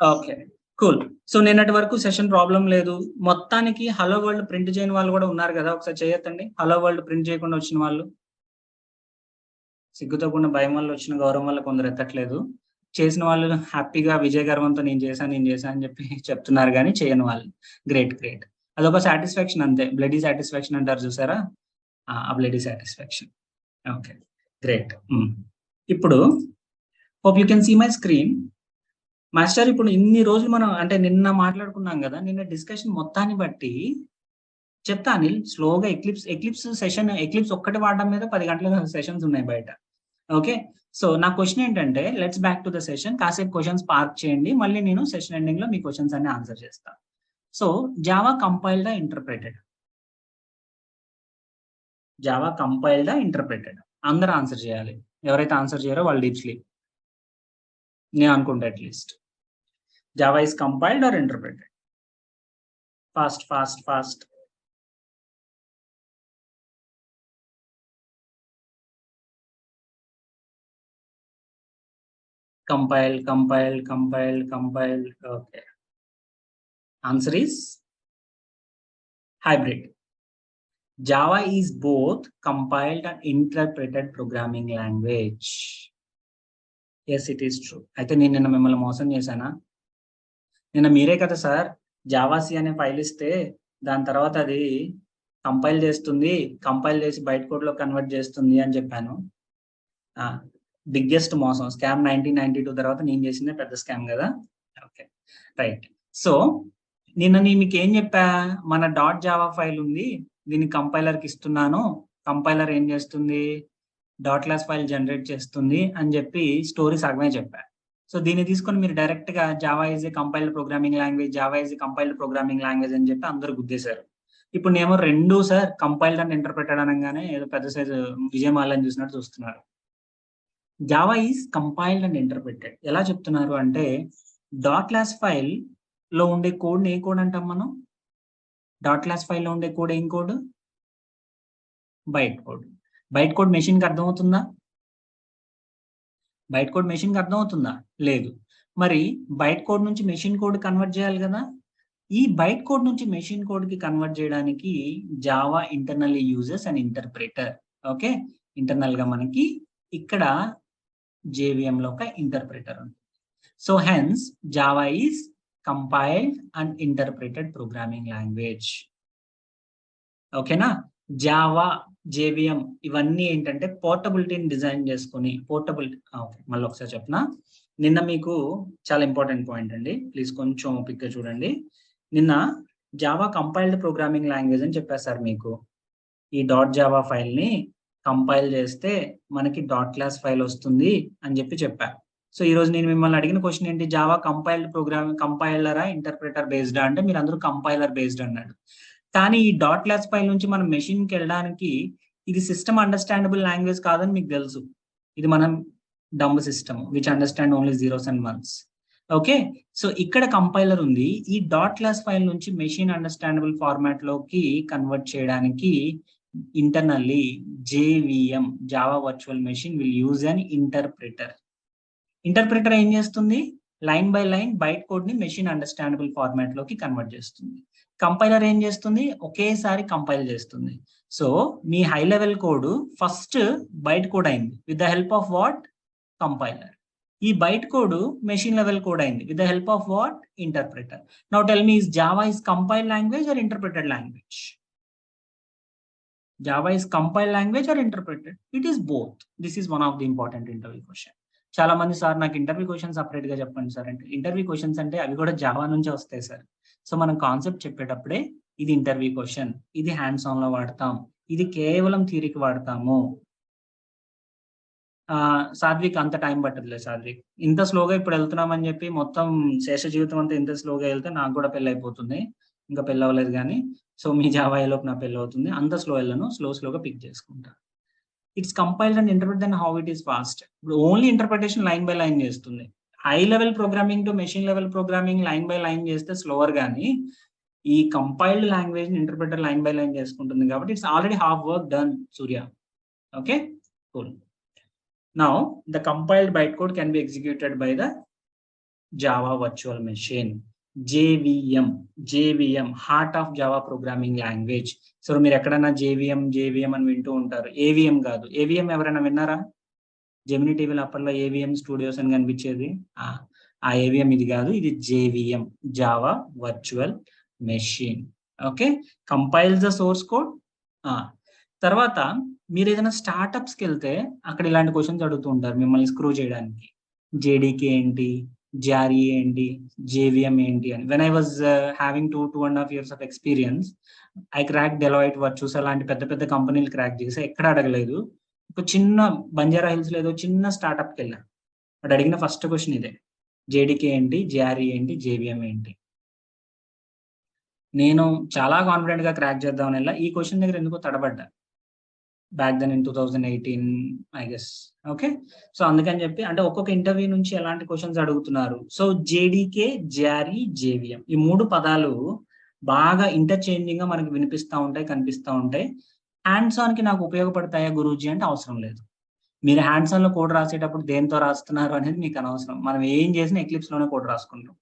Okay. Cool. So నిన్నటి వరకు session problem లేదు. మొత్తానికి హలో వరల్డ్ ప్రింట్ చేయని వాళ్ళు కూడా ఉన్నారు కదా! ఒకసారి చేయొద్దండి. హలో వరల్డ్ ప్రింట్ చేయకుండా వచ్చిన వాళ్ళు. సిగ్గుతో భయం వల్ల వచ్చిన గౌరవం వల్ల కొందరు ఎత్తట్లేదు. చేసిన వాళ్ళు హ్యాపీగా విజయ గర్వంతో నేను చేశాను అని చెప్పి చెప్తున్నారు గానీ చేయని వాళ్ళు. గ్రేట్. గ్రేట్. అదొక సాటిస్ఫాక్షన్ అంతే. బ్లడీ సాటిస్ఫాక్షన్ అంటారు చూసారా? ఆ బ్లడీ సాటిస్ఫాక్షన్. ఓకే. గ్రేట్. ఇప్పుడు hope you can see my screen. Master ఇప్పుడు ఇన్ని రోజులు మనం అంటే నిన్న మాట్లాడుకున్నాం కదా! నిన్న డిస్కషన్ మొత్తాన్ని బట్టి చెప్తా అనిల్ స్లోగా ఎక్లిప్స్ ఒక్కటి వాడడం మీద 10 గంటల సెషన్స్ ఉన్నాయి బయట. ఓకే. సో నా క్వెషన్ ఏంటంటే let's back to the session. కాసేపు క్వెషన్స్ పార్క్ చేయండి. మళ్ళీ నేను సెషన్ ఎండింగ్‌లో మీ క్వెషన్స్ అన్ని ఆన్సర్ చేస్తా. సో జావా కంపైల్డా ఇంటర్ప్రెటెడ్? జావా కంపైల్డా ఇంటర్ప్రెటెడ్? అందరూ ఆన్సర్ చేయాలి. ఎవరైతే ఆన్సర్ చేయరో వాళ్ళు డీప్ స్లీప్. నేను అనుకుంటా at least. Java is compiled or interpreted? Fast. Compiled. Okay. Answer is hybrid. Java is both compiled and interpreted programming language. Yes, it is true. అయితే నేను నిన్న మిమ్మల్ని మోసం చేశానా? నిన్న మీరే కదా సార్ జావా సి అనే ఫైల్ ఇస్తే దాని తర్వాత అది కంపైల్ చేసి బైట్ కోడ్ లో కన్వర్ట్ చేస్తుంది అని చెప్పాను. బిగ్గెస్ట్ మోసం స్కామ్ 1992 తర్వాత నేను చేసిందే పెద్ద స్కామ్ కదా. Okay right. సో నిన్న నేను మీకు ఏం చెప్పా, మన .java ఫైల్ ఉంది, దీన్ని కంపైలర్కి ఇస్తున్నాను, కంపైలర్ ఏం చేస్తుంది, .class ఫైల్ జనరేట్ చేస్తుంది అని చెప్పి స్టోరీ సగమే చెప్పా. సో దీన్ని తీసుకొని మీరు డైరెక్ట్ గా Java is A compiled programming language అని చెప్పి అందరూ గుద్దేశారు. ఇప్పుడు నేమో రెండు సార్ కంపైల్డ్ అండ్ ఇంటర్ప్రెటెడ్ అనగానే ఏదో పెద్ద సైజు విజయమాలని చూసినట్టు చూస్తున్నారు. జావా ఈజ్ కంపైల్డ్ అండ్ ఇంటర్ప్రెటెడ్ ఎలా చెప్తున్నారు అంటే .class ఫైల్ లో ఉండే కోడ్ ఏ కోడ్ అంటాం మనం? .class ఫైల్ లో ఉండే కోడ్ ఏం code? Byte code. Byte code machine కి అర్థమవుతుందా? బైట్ కోడ్ మెషిన్ కి అర్థమవుతుందా? లేదు. మరి బైట్ కోడ్ నుంచి మెషిన్ కోడ్ కన్వర్ట్ చేయాలి కదా. ఈ బైట్ కోడ్ నుంచి మెషిన్ కోడ్ కి కన్వర్ట్ చేయడానికి Java internally uses and interpreter. Okay, internal గా మనకి ఇక్కడ JVM లో ఒక ఇంటర్ప్రెటర్ ఉంది. So hence Java is compiled and interpreted programming language. ఓకేనా? జావా, JVM ఇవన్నీ ఏంటంటే పోర్టబిలిటీని డిజైన్ చేసుకుని మళ్ళీ ఒకసారి చెప్పనా, నిన్న మీకు చాలా ఇంపార్టెంట్ పాయింట్ అండి, ప్లీజ్ కొంచెం ఓపిక్గా చూడండి. నిన్న జావా కంపైల్డ్ ప్రోగ్రామింగ్ లాంగ్వేజ్ అని చెప్పారు సార్ మీకు. ఈ .java ఫైల్ ని కంపైల్ చేస్తే మనకి .class ఫైల్ వస్తుంది అని చెప్పా. సో ఈ రోజు నేను మిమ్మల్ని అడిగిన క్వశ్చన్ ఏంటి, జావా కంపైలరా ఇంటర్ప్రెటర్ బేస్డా అంటే మీరు అందరూ కంపైలర్ బేస్డ్ అన్నాడు. కానీ ఈ .class ఫైల్ నుంచి మనం మెషిన్ కి వెళ్ళడానికి ఇది సిస్టమ్ అండర్స్టాండబుల్ లాంగ్వేజ్ కాదని మీకు తెలుసు. ఇది మనం dumb system which understand only zeros and ones. Okay, so ఇక్కడ కంపైలర్ ఉంది. ఈ .class ఫైల్ నుంచి మెషిన్ అండర్స్టాండబుల్ ఫార్మాట్ లోకి కన్వర్ట్ చేయడానికి internally JVM Java virtual machine will use an interpreter. Interpreter ఏం చేస్తుంది, line by line byte code ని machine understandable format లోకి కన్వర్ట్ చేస్తుంది. కంపైలర్ ఏం చేస్తుంది, ఒకేసారి కంపైల్ చేస్తుంది. సో మీ high level code first byte code అయింది with the help of what, compiler. ఈ byte code machine level code అయింది with the help of what, interpreter. Now tell me, is Java is compiled language or interpreted language? Java is compiled language or interpreted? It is both. This is one of the important interview question. చాలా మంది sir నాకు interview question separate గా చెప్పండి sir అంటే, interview questions అంటే అవి కూడా Java నుంచే వస్తాయి సార్. సో మనం కాన్సెప్ట్ చెప్పేటప్పుడే ఇది ఇంటర్వ్యూ క్వశ్చన్, ఇది హ్యాండ్స్ ఆన్ లో వాడతాం, ఇది కేవలం థియరీకి వాడతాము. సాత్విక్ అంత టైం పట్టదులే సాత్విక్, ఇంత స్లోగా ఇప్పుడు వెళ్తున్నామని చెప్పి మొత్తం శేష జీవితం అంతా ఇంత స్లోగా వెళ్తే నాకు కూడా పెళ్ళి అయిపోతుంది. ఇంకా పెళ్ళి అవ్వలేదు కానీ, సో మీ జావా లోపు నా పెళ్ళి అవుతుంది. అంత స్లో వెళ్ళను, స్లోగా పిక్ చేసుకుంటా. It's compiled and interpret then how it is fast. ఇప్పుడు only interpretation line by line చేస్తుంది. High level programming to machine level programming line by line చేస్తే స్లోవర్ గానీ, ఈ compiled language interpreter line by line చేసుకుంటుంది కాబట్టి it's already half work done Surya. Okay cool. Now the compiled bytecode can be executed by the Java virtual machine. JVM heart of Java programming language. So మీరు ఎక్కడన్నా JVM అని వింటూ ఉంటారు. AVM కాదు. AVM ఎవరైనా విన్నారా? జెమిని టీవీలో అప్పట్లో ఏవిఎం స్టూడియోస్ అని కనిపించేది. ఆ ఏవిఎం ఇది కాదు, ఇది JVM, Java virtual machine. Okay, compiles the source code. తర్వాత మీరు ఏదైనా స్టార్టప్స్కి వెళ్తే అక్కడ ఇలాంటి క్వశ్చన్స్ అడుగుతూ ఉంటారు మిమ్మల్ని స్క్రూ చేయడానికి. జేడీకే ఏంటి, జారీ ఏంటి, జేవిఎం ఏంటి అని. When I was having 2.5 years of experience, I crack Deloitte, Virtusa అలాంటి పెద్ద పెద్ద కంపెనీలు క్రాక్ చేసి ఎక్కడ అడగలేదు. ఒక చిన్న బంజారా హిల్స్ లో ఏదో చిన్న స్టార్ట్అప్కి వెళ్ళాను. వాడు అడిగిన ఫస్ట్ క్వశ్చన్ ఇదే, జేడీకే ఏంటి, జారీ ఏంటి, జేవిఎం ఏంటి. నేను చాలా కాన్ఫిడెంట్ గా క్రాక్ చేద్దామని వెళ్ళా. ఈ క్వశ్చన్ దగ్గర ఎందుకో తడబడ్డా back then in 2018 I guess. Okay, so అందుకని చెప్పి, అంటే ఒక్కొక్క ఇంటర్వ్యూ నుంచి ఎలాంటి క్వశ్చన్స్ అడుగుతున్నారు. సో జేడీకే, జారీ, జేవిఎం ఈ మూడు పదాలు బాగా ఇంటర్చేంజింగ్ గా మనకు వినిపిస్తూ ఉంటాయి, కనిపిస్తూ ఉంటాయి. హ్యాండ్స్ ఆన్ కి నాకు ఉపయోగపడతాయా గురూజీ అంటే అవసరం లేదు. మీరు హ్యాండ్స్ ఆన్ లో కోడ్ రాసేటప్పుడు దేంతో రాస్తున్నారు అనేది మీకు అనవసరం. మనం ఏం చేసినా ఎక్లిప్స్ లోనే కోడ్ రాసుకుంటాం.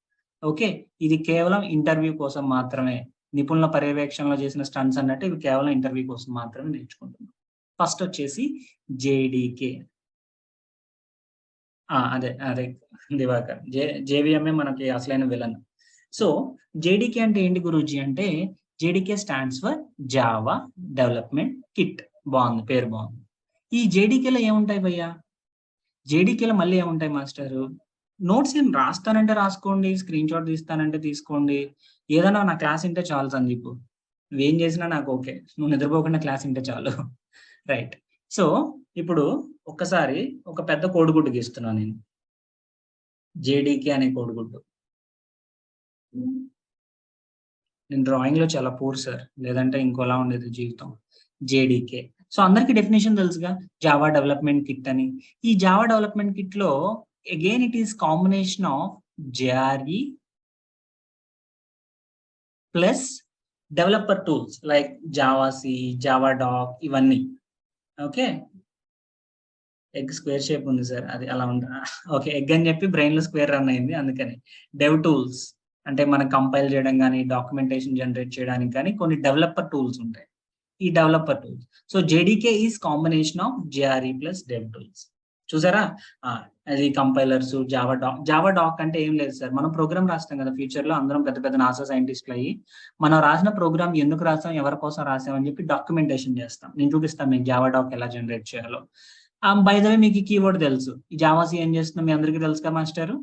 ఓకే, ఇది కేవలం ఇంటర్వ్యూ కోసం మాత్రమే. నిపుణుల పర్యవేక్షణలో చేసిన స్టంట్స్ అన్నట్టు ఇవి కేవలం ఇంటర్వ్యూ కోసం మాత్రమే నేర్చుకుంటున్నాం. ఫస్ట్ వచ్చేసి జేడీకే. అదే దివాకర్, జేవిఎంఏ మనకి అసలైన విలన్. సో జేడీకే అంటే ఏంటి గురూజీ అంటే, JDK stands for Java development kit. బాగుంది, పేరు బాగుంది. ఈ జేడీకేలో ఏముంటాయి భయ్యా? జేడీకేలో మళ్ళీ ఏముంటాయి మాస్టరు? నోట్స్ ఏం రాస్తానంటే రాసుకోండి, స్క్రీన్ షాట్ తీస్తానంటే తీసుకోండి, ఏదైనా నా క్లాస్ వింటే చాలు సందీప్. నువ్వేం చేసినా నాకు ఓకే, నువ్వు నిద్రపోకుండా క్లాస్ వింటే చాలు. రైట్. సో ఇప్పుడు ఒక్కసారి ఒక పెద్ద కోడిగుడ్డు గీస్తున్నాను నేను, జేడీకే అనే కోడిగుడ్డు. నేను డ్రాయింగ్ లో చాలా పూర్ సార్, లేదంటే ఇంకోలా ఉండేది జీవితం. జేడీకే. సో అందరికి డెఫినేషన్ తెలుసుగా, జావా డెవలప్మెంట్ కిట్ అని. ఈ జావా డెవలప్మెంట్ కిట్ లో again it is combination of JRE plus developer tools like javac, Java doc ఇవన్నీ. ఓకే, ఎగ్ స్క్వేర్ షేప్ ఉంది సార్, అది అలా ఉంది. ఓకే, ఎగ్ అని చెప్పి బ్రెయిన్ లో స్క్వేర్ రన్ అయింది, అందుకని. డెవ్ టూల్స్ అంటే మనం కంపైల్ చేయడం కానీ, డాక్యుమెంటేషన్ జనరేట్ చేయడానికి కానీ కొన్ని డెవలపర్ టూల్స్ ఉంటాయి. ఈ developer tools. So JDK is combination of JRE plus dev tools. చూసారా, అది కంపైలర్స్, జావా డాక్ అంటే ఏం లేదు సార్, మనం ప్రోగ్రామ్ రాస్తాం కదా ఫ్యూచర్ లో, అందరం పెద్ద పెద్ద నాసా సైంటిస్టులు అయ్యి మనం రాసిన ప్రోగ్రామ్ ఎందుకు రాసాం, ఎవరి కోసం రాసాం అని చెప్పి డాక్యుమెంటేషన్ చేస్తాం. నేను చూపిస్తాను మీకు జావా డాక్ ఎలా జనరేట్ చేయాలో. బై ద వే మీకు ఈ కీవర్డ్ తెలుసు, ఈ జావాసి ఏం చేస్తుందో మీ అందరికీ తెలుసు కదా మాస్టర్.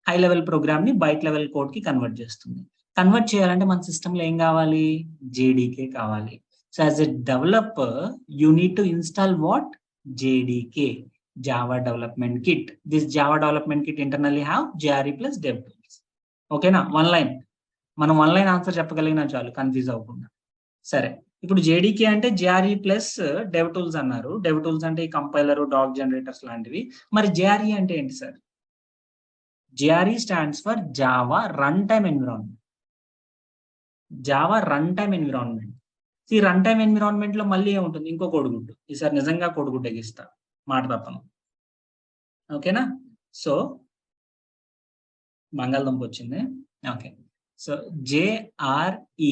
హై లెవెల్ ప్రోగ్రామ్ ని బైట్ లెవెల్ కోడ్ కి కన్వర్ట్ చేస్తుంది. కన్వర్ట్ చేయాలంటే మన సిస్టమ్ లో ఏం కావాలి, జేడీకే కావాలి. So as a developer you need to install what, JDK, Java Development Kit. This Java Development Kit internally have JRE plus DevTools. ఓకేనా, వన్ లైన్. మనం వన్ లైన్ ఆన్సర్ చెప్పగలిగినా చాలు, కన్ఫ్యూజ్ అవ్వకుండా. సరే, ఇప్పుడు జేడీకే అంటే JRE ప్లస్ డెవ్ టూల్స్ అన్నారు. Dev tools అంటే ఈ కంపైలర్, డాక్ జనరేటర్స్ లాంటివి. మరి JRE అంటే ఏంటి sir? JRE stands for Java run time environment. Java run time environment. ఈ రన్ టైమ్ ఎన్విరాన్మెంట్ లో మళ్ళీ ఏముంటుంది, ఇంకో కోడిగుడ్డు. ఈసారి నిజంగా కోడిగుడ్డు ఎగిస్తా, మాట తప్పను. ఓకేనా, సో బంగాళదుంప వచ్చింది. Okay, so JRE,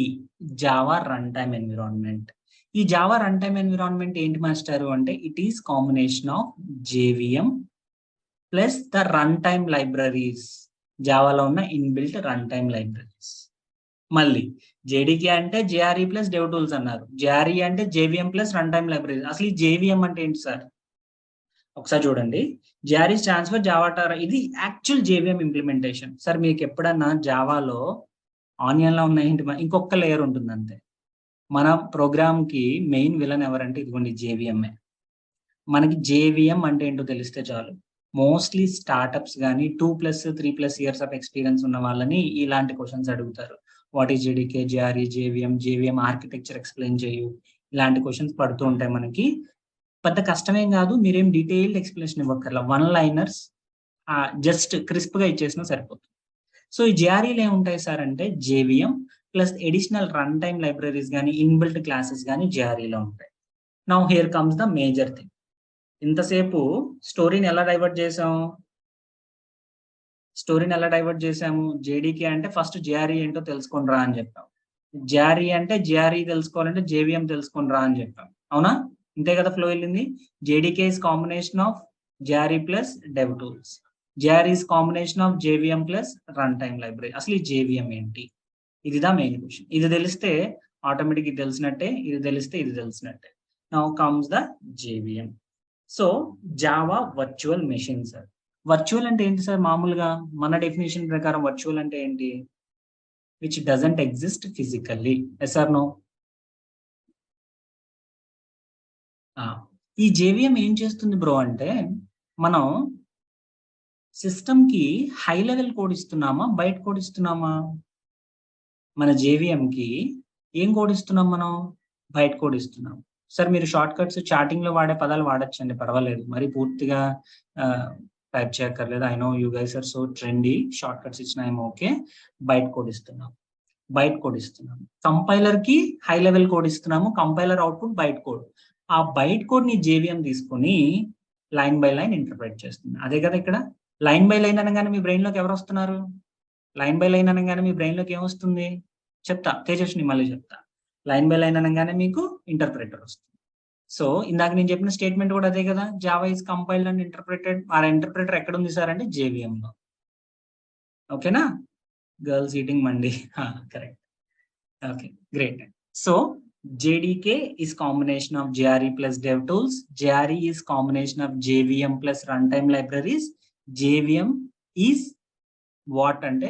Java run time environment. ఈ జావా రన్ టైమ్ ఎన్విరాన్మెంట్ ఏంటి మాస్టారు అంటే, it is combination of JVM plus the run time libraries. జావాలో ఉన్న ఇన్బిల్ట్ రన్ టైమ్ లైబ్రరీస్. మళ్ళీ జేడీకే అంటే జేఆర్ఈ ప్లస్ డెవ్ టూల్స్ అన్నారు, జేఆర్ఈ అంటే JVM plus run time libraries. అసలు ఈ జేవిఎం అంటే ఏంటి సార్? ఒకసారి చూడండి, JRE stands for Java tar. ఇది యాక్చువల్ జేవిఎం ఇంప్లిమెంటేషన్. సార్ మీకు ఎప్పుడన్నా జావాలో ఆనియన్ లో ఉన్న ఏంటి, ఇంకొక లేయర్ ఉంటుంది అంతే. మన ప్రోగ్రామ్ కి మెయిన్ విలన్ ఎవరంటే ఇదిగోండి జేవిఎంఏ. మనకి జేవిఎం అంటే ఏంటో తెలిస్తే చాలు. మోస్ట్లీ స్టార్టప్స్ కానీ 2+ 3+ years ఆఫ్ ఎక్స్పీరియన్స్ ఉన్న వాళ్ళని ఇలాంటి క్వశ్చన్స్ అడుగుతారు. వాట్ ఈస్ జేడీకే, జారీ, జేవిఎం ఆర్కిటెక్చర్ ఎక్స్ప్లెయిన్ చేయు, ఇలాంటి క్వశ్చన్స్ పడుతూ ఉంటాయి మనకి. పెద్ద కష్టమేం కాదు, మీరేం డీటెయిల్డ్ ఎక్స్ప్లెనేషన్ ఇవ్వక్కర్లా, వన్ లైనర్స్ జస్ట్ క్రిస్ప్ గా ఇచ్చేసినా సరిపోతుంది. సో ఈ జేఆర్ఈలో ఏముంటాయి సార్ అంటే, JVM plus additional run time libraries కానీ, ఇన్బిల్ట్ క్లాసెస్ కానీ జేఆర్ఈలో ఉంటాయి. Now here comes the major thing. ఇంతసేపు స్టోరీని ఎలా డైవర్ట్ చేసాం, స్టోరీని ఎలా డైవర్ట్ చేసాము? జేడీకే అంటే ఫస్ట్ జేఆర్ఈ ఏంటో తెలుసుకొని రా అని చెప్పాం. జేఆర్ఈ అంటే జేఆర్ఈ తెలుసుకోవాలంటే జేవిఎం తెలుసుకొని రా అని చెప్పాం. అవునా? ఇంతే కదా ఫ్లో వెళ్ళింది. JDK is combination of JRE plus dev tools. JRE is combination of JVM plus run time library. అసలు ఈ జేవిఎం ఏంటి? ఇది దా మెయిన్ క్వశ్చన్. ఇది తెలిస్తే ఆటోమేటిక్ ఇది తెలిసినట్టే, ఇది తెలిస్తే ఇది తెలిసినట్టే. Now comes the JVM. So Java virtual machine sir. Virtual అంటే ఏంటి సార్? మామూలుగా మన డెఫినేషన్ ప్రకారం వర్చువల్ అంటే ఏంటి? Which doesn't exist physically. Yes or no? ఈ జేవిఎం ఏం చేస్తుంది బ్రో అంటే, మనం సిస్టమ్ కి హై లెవెల్ కోడ్ ఇస్తున్నామా, బైట్ కోడ్ ఇస్తున్నామా? మన జేవిఎం కి ఏం కోడ్ ఇస్తున్నాం మనం? బైట్ కోడ్ ఇస్తున్నాం. సార్ మీరు షార్ట్ కట్స్ చాటింగ్ లో వాడే పదాలు వాడచ్చండి, పర్వాలేదు. మరి పూర్తిగా టైప్ చేయక్కర్లేదు. I know you guys are so trendy. Shortcuts ఇచ్చినా ఏమో ఓకే. బైట్ కోడ్ ఇస్తున్నాం. బైట్ కోడ్ ఇస్తున్నాం. కంపైలర్ కి హై లెవెల్ కోడ్ ఇస్తున్నాము. Compiler output byte code. ఆ బైట్ కోడ్ ని జేవిఎం తీసుకొని లైన్ బై లైన్ ఇంటర్ప్రెట్ చేస్తుంది. అదే కదా ఇక్కడ. లైన్ బై లైన్ అనగానే మీ బ్రెయిన్ లోకి ఎవరు వస్తున్నారు? లైన్ బై లైన్ అనగానే మీ బ్రెయిన్ లోకి ఏమొస్తుంది? చెప్తా, తేజస్విని మళ్ళీ చెప్తా. లైన్ బై లైన్ అనగానే మీకు ఇంటర్ప్రెటర్ వస్తుంది. సో ఇందాక నేను చెప్పిన స్టేట్మెంట్ కూడా అదే కదా. Java is compiled and interpreted. ఆ ఇంటర్ప్రెటర్ ఎక్కడ ఉంది సార్ అంటే జేవిఎం లో. ఓకేనా? Girls eating mandi. Correct. Okay, great. So JDK is combination of JRE plus DevTools. JRE is combination of JVM plus runtime libraries. JVM is what అంటే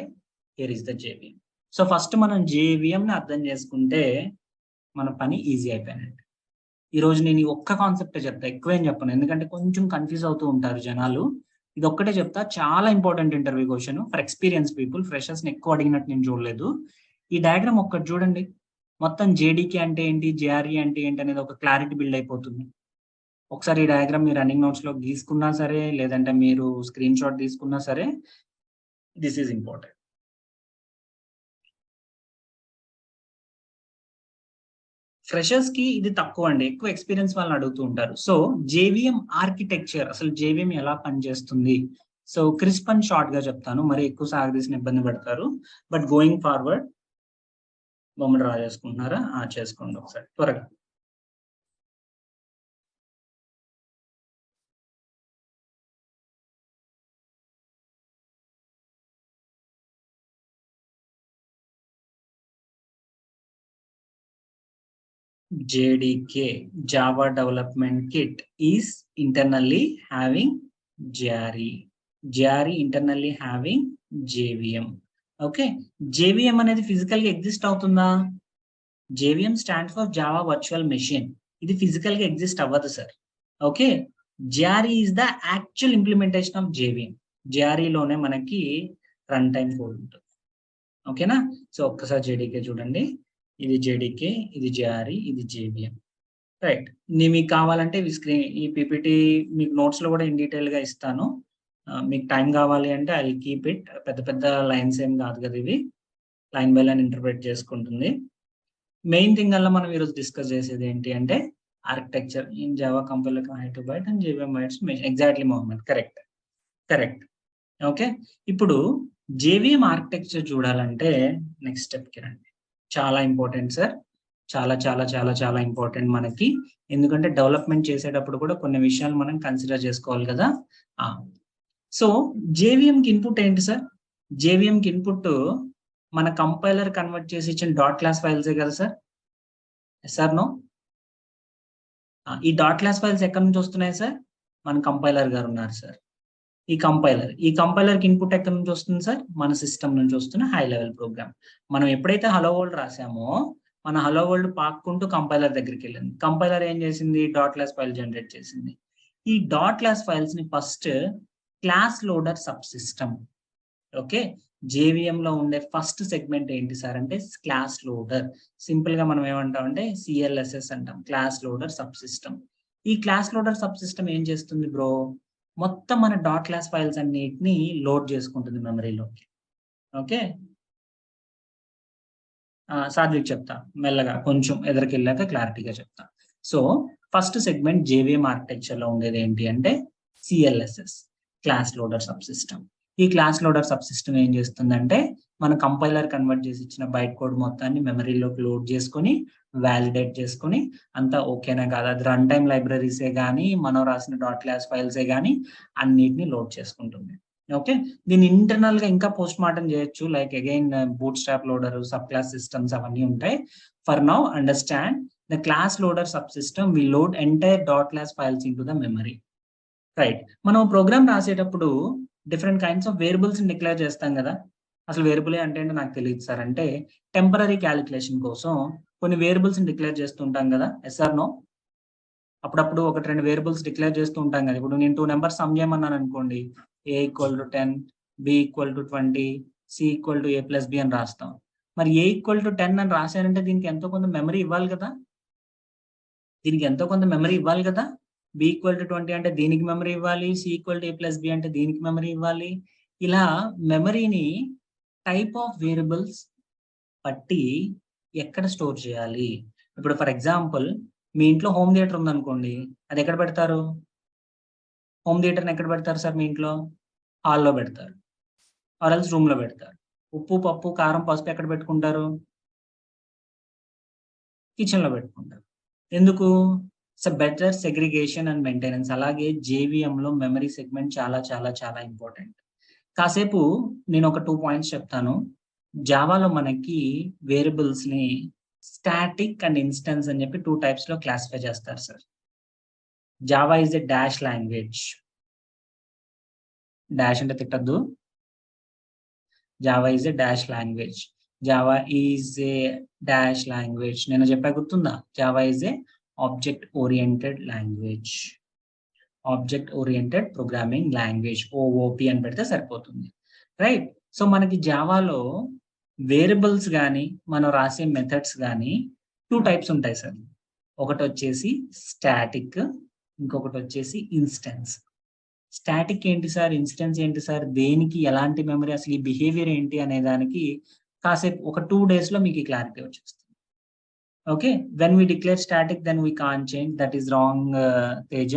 here is the JVM. So first మనం JVM ని అర్థం చేసుకుంటే మన పని easy అయిపోయినట్టు. ఈరోజు నేను ఈ ఒక్క కాన్సెప్టే చెప్తా, ఎక్కువేం చెప్పను, ఎందుకంటే కొంచెం కన్ఫ్యూజ్ అవుతూ ఉంటారు జనాలు. ఇది ఒక్కటే చెప్తా. చాలా important interview question for experience people. Freshers ని ఎక్కువ అడిగినట్టు నేను చూడలేదు. ఈ డయాగ్రామ్ ఒక్కటి చూడండి. మొత్తం జేడీకే అంటే ఏంటి, జేఆర్ఈ అంటే ఏంటి అనేది ఒక క్లారిటీ బిల్డ్ అయిపోతుంది. ఒకసారి ఈ డయాగ్రామ్ మీరు రన్నింగ్ నోట్స్ లో గీసుకున్నా సరే, లేదంటే మీరు స్క్రీన్ షాట్ తీసుకున్నా సరే, దిస్ ఈజ్ ఇంపార్టెంట్. ఫ్రెషర్స్ కి ఇది తక్కువ అండి, ఎక్కువ ఎక్స్పీరియన్స్ వాళ్ళని అడుగుతూ ఉంటారు. సో జేవిఎం ఆర్కిటెక్చర్, అసలు జేవిఎం ఎలా పనిచేస్తుంది? సో క్రిస్ప్ అండ్ షార్ట్ గా చెప్తాను, మరి ఎక్కువ సాగదీసిన ఇబ్బంది పెడతారు. బట్ గోయింగ్ ఫార్వర్డ్ బొమ్మ డ్రా చేసుకుంటున్నారా? చేసుకోండి ఒకసారి త్వరగా. JDK, Java Development Kit, is internally having JRE. JRE internally having JVM. Okay, JVM అనేది ఫిజికల్ గా ఎగ్జిస్ట్ అవుతుందా? JVM stands for Java virtual machine. ఇది ఫిజికల్ గా ఎగ్జిస్ట్ అవ్వదు sir. Okay, JRE is the actual implementation of JVM. JRE లోనే మనకి run time code ఉంటుంది. ఓకేనా? సో ఒక్కసారి JDK చూడండి. ఇది JDK, ఇది JRE, ఇది JVM. రైట్. మీకు కావాలంటే ఈ PPT మీకు నోట్స్ లో కూడా ఇన్ డీటెయిల్ గా ఇస్తాను. మీకు టైం కావాలి అంటే ఐ కీప్ ఇట్. పెద్ద పెద్ద లైన్స్ ఏం కాదు కదా ఇవి, లైన్ బై లైన్ ఇంటర్ప్రెట్ చేసుకుంటుంది. మెయిన్ థింగ్ అలా మనం ఈరోజు డిస్కస్ చేసేది ఏంటి అంటే architecture in Java compiler high to byte and JVM bytes. Exactly Mohammed, correct correct. Okay, ఇప్పుడు JVM ఆర్కిటెక్చర్ చూడాలంటే నెక్స్ట్ స్టెప్ కి రండి. చాలా ఇంపార్టెంట్ సార్, చాలా చాలా చాలా చాలా ఇంపార్టెంట్ మనకి. ఎందుకంటే డెవలప్మెంట్ చేసేటప్పుడు కూడా కొన్ని విషయాలు మనం కన్సిడర్ చేసుకోవాలి కదా. సో JVM కి ఇన్పుట్ ఏంటి సార్? JVM కి ఇన్పుట్ మన కంపైలర్ కన్వర్ట్ చేసి ఇచ్చిన డాట్ క్లాస్ ఫైల్సే కదా సార్. Sir no? ఈ డాట్ క్లాస్ ఫైల్స్ ఎక్కడి నుంచి వస్తున్నాయి సార్? మన కంపైలర్ గారు ఉన్నారు సార్. ఈ కంపైలర్ కి ఇన్పుట్ ఎక్కడి నుంచి వస్తుంది సార్? మన సిస్టమ్ నుంచి వస్తున్న హై లెవెల్ ప్రోగ్రామ్. మనం ఎప్పుడైతే హలో వరల్డ్ రాసామో మన హలో వరల్డ్ పాక్కుంటూ కంపైలర్ దగ్గరికి వెళ్ళింది. కంపైలర్ ఏం చేసింది? డాట్ క్లాస్ ఫైల్ జనరేట్ చేసింది. ఈ డాట్ క్లాస్ ఫైల్స్ ని first class loader sub system. Okay, JVM లో ఉండే ఫస్ట్ సెగ్మెంట్ ఏంటి సార్ అంటే క్లాస్ లోడర్. సింపుల్ గా మనం ఏమంటాం అంటే CLSS అంటాం, క్లాస్ లోడర్ సబ్ సిస్టమ్. ఈ క్లాస్ లోడర్ సబ్ సిస్టమ్ ఏం చేస్తుంది బ్రో? మొత్తం మన డాట్ క్లాస్ ఫైల్స్ అన్నిటిని లోడ్ చేసుకుంటుంది మెమరీలోకి. ఓకే, సాధ్విక్ చెప్తా మెల్లగా, కొంచెం ఎదురుకెళ్ళాక క్లారిటీగా చెప్తా. So first segment JVM architecture లో ఉండేది ఏంటి అంటే CLSS, class loader sub system. ఈ క్లాస్ లోడర్ సబ్ సిస్టమ్ ఏం చేస్తుందంటే మన కంపైలర్ కన్వర్ట్ చేసి ఇచ్చిన బైట్ కోడ్ మొత్తాన్ని మెమరీలోకి లోడ్ చేసుకొని వ్యాలిడేట్ చేసుకొని అంతా ఓకేనా కాదు, అది రన్ టైమ్ లైబ్రరీసే కానీ మనం రాసిన డాట్ క్లాస్ ఫైల్సే కానీ అన్నిటిని లోడ్ చేసుకుంటుంది. ఓకే, దీన్ని ఇంటర్నల్ గా ఇంకా పోస్ట్ మార్టం చేయొచ్చు, like again boot strap loader, sub class systems అవన్నీ ఉంటాయి. For now understand the class loader sub system will load entire dot class files in to the memory. Right, మనం programme రాసేటప్పుడు different kinds of variables declare చేస్తాం కదా. అసలు variable అంటే ఏంటో నాకు తెలియదు సార్ అంటే టెంపరరీ క్యాలిక్యులేషన్ కోసం కొన్ని వేరియబుల్స్ డిక్లేర్ చేస్తుంటాం కదా. Yes or no? అప్పుడప్పుడు ఒకటి రెండు వేరియబుల్స్ డిక్లేర్ చేస్తూ ఉంటాం కదా. ఇప్పుడు నేను 2 నెంబర్స్ సమ్ చేయమన్నాను అనుకోండి, a = 10, b = 20, c = a + b అని రాస్తాం. మరి a = 10 అని రాశారంటే దీనికి ఎంతో కొంత మెమరీ ఇవ్వాలి కదా. b = 20 అంటే దీనికి మెమరీ ఇవ్వాలి, c = a + b అంటే దీనికి మెమరీ ఇవ్వాలి. ఇలా మెమరీని టైప్ ఆఫ్ వేరియబుల్స్ బట్టి ఎక్కడ స్టోర్ చేయాలి. ఇప్పుడు ఫర్ ఎగ్జాంపుల్ మీ ఇంట్లో హోమ్ థియేటర్ ఉందనుకోండి, అది ఎక్కడ పెడతారు? హోమ్ థియేటర్ని ఎక్కడ పెడతారు సార్ మీ ఇంట్లో? హాల్లో పెడతారు, ఆర్ ఎల్స్ రూమ్లో పెడతారు. ఉప్పు, పప్పు, కారం, పసుపు ఎక్కడ పెట్టుకుంటారు? కిచెన్లో పెట్టుకుంటారు. ఎందుకు? So better segregation and maintenance. అలాగే జేవిఎంలో మెమరీ సెగ్మెంట్ చాలా చాలా చాలా ఇంపార్టెంట్. కాసేపు నేను ఒక 2 పాయింట్స్ చెప్తాను. జావాలో మనకి వేరియబుల్స్ ని స్టాటిక్ అండ్ ఇన్స్టెన్స్ అని చెప్పి 2 టైప్స్ లో క్లాసిఫై చేస్తారు sir. Java is a dash language. Dash అంటే తిట్టద్దు. Java is a dash language. Java is a dash language. నేను చెప్పా గుర్తుందా? Java is a object oriented language. Object oriented programming language, OOP అని పెడితే సరిపోతుంది. రైట్. సో మనకి జావాలో వేరియబుల్స్ కానీ మనం రాసే మెథడ్స్ కానీ 2 టైప్స్ ఉంటాయి సార్. ఒకటి వచ్చేసి స్టాటిక్, ఇంకొకటి వచ్చేసి ఇన్స్టెన్స్. స్టాటిక్ ఏంటి సార్, ఇన్స్టెన్స్ ఏంటి సార్, దేనికి ఎలాంటి మెమరీ, అసలు ఈ బిహేవియర్ ఏంటి అనే దానికి కాసేపు ఒక 2 days లో మీకు క్లారిటీ వచ్చేస్తుంది. Okay, when we declare static then we can change, that is wrong Teja,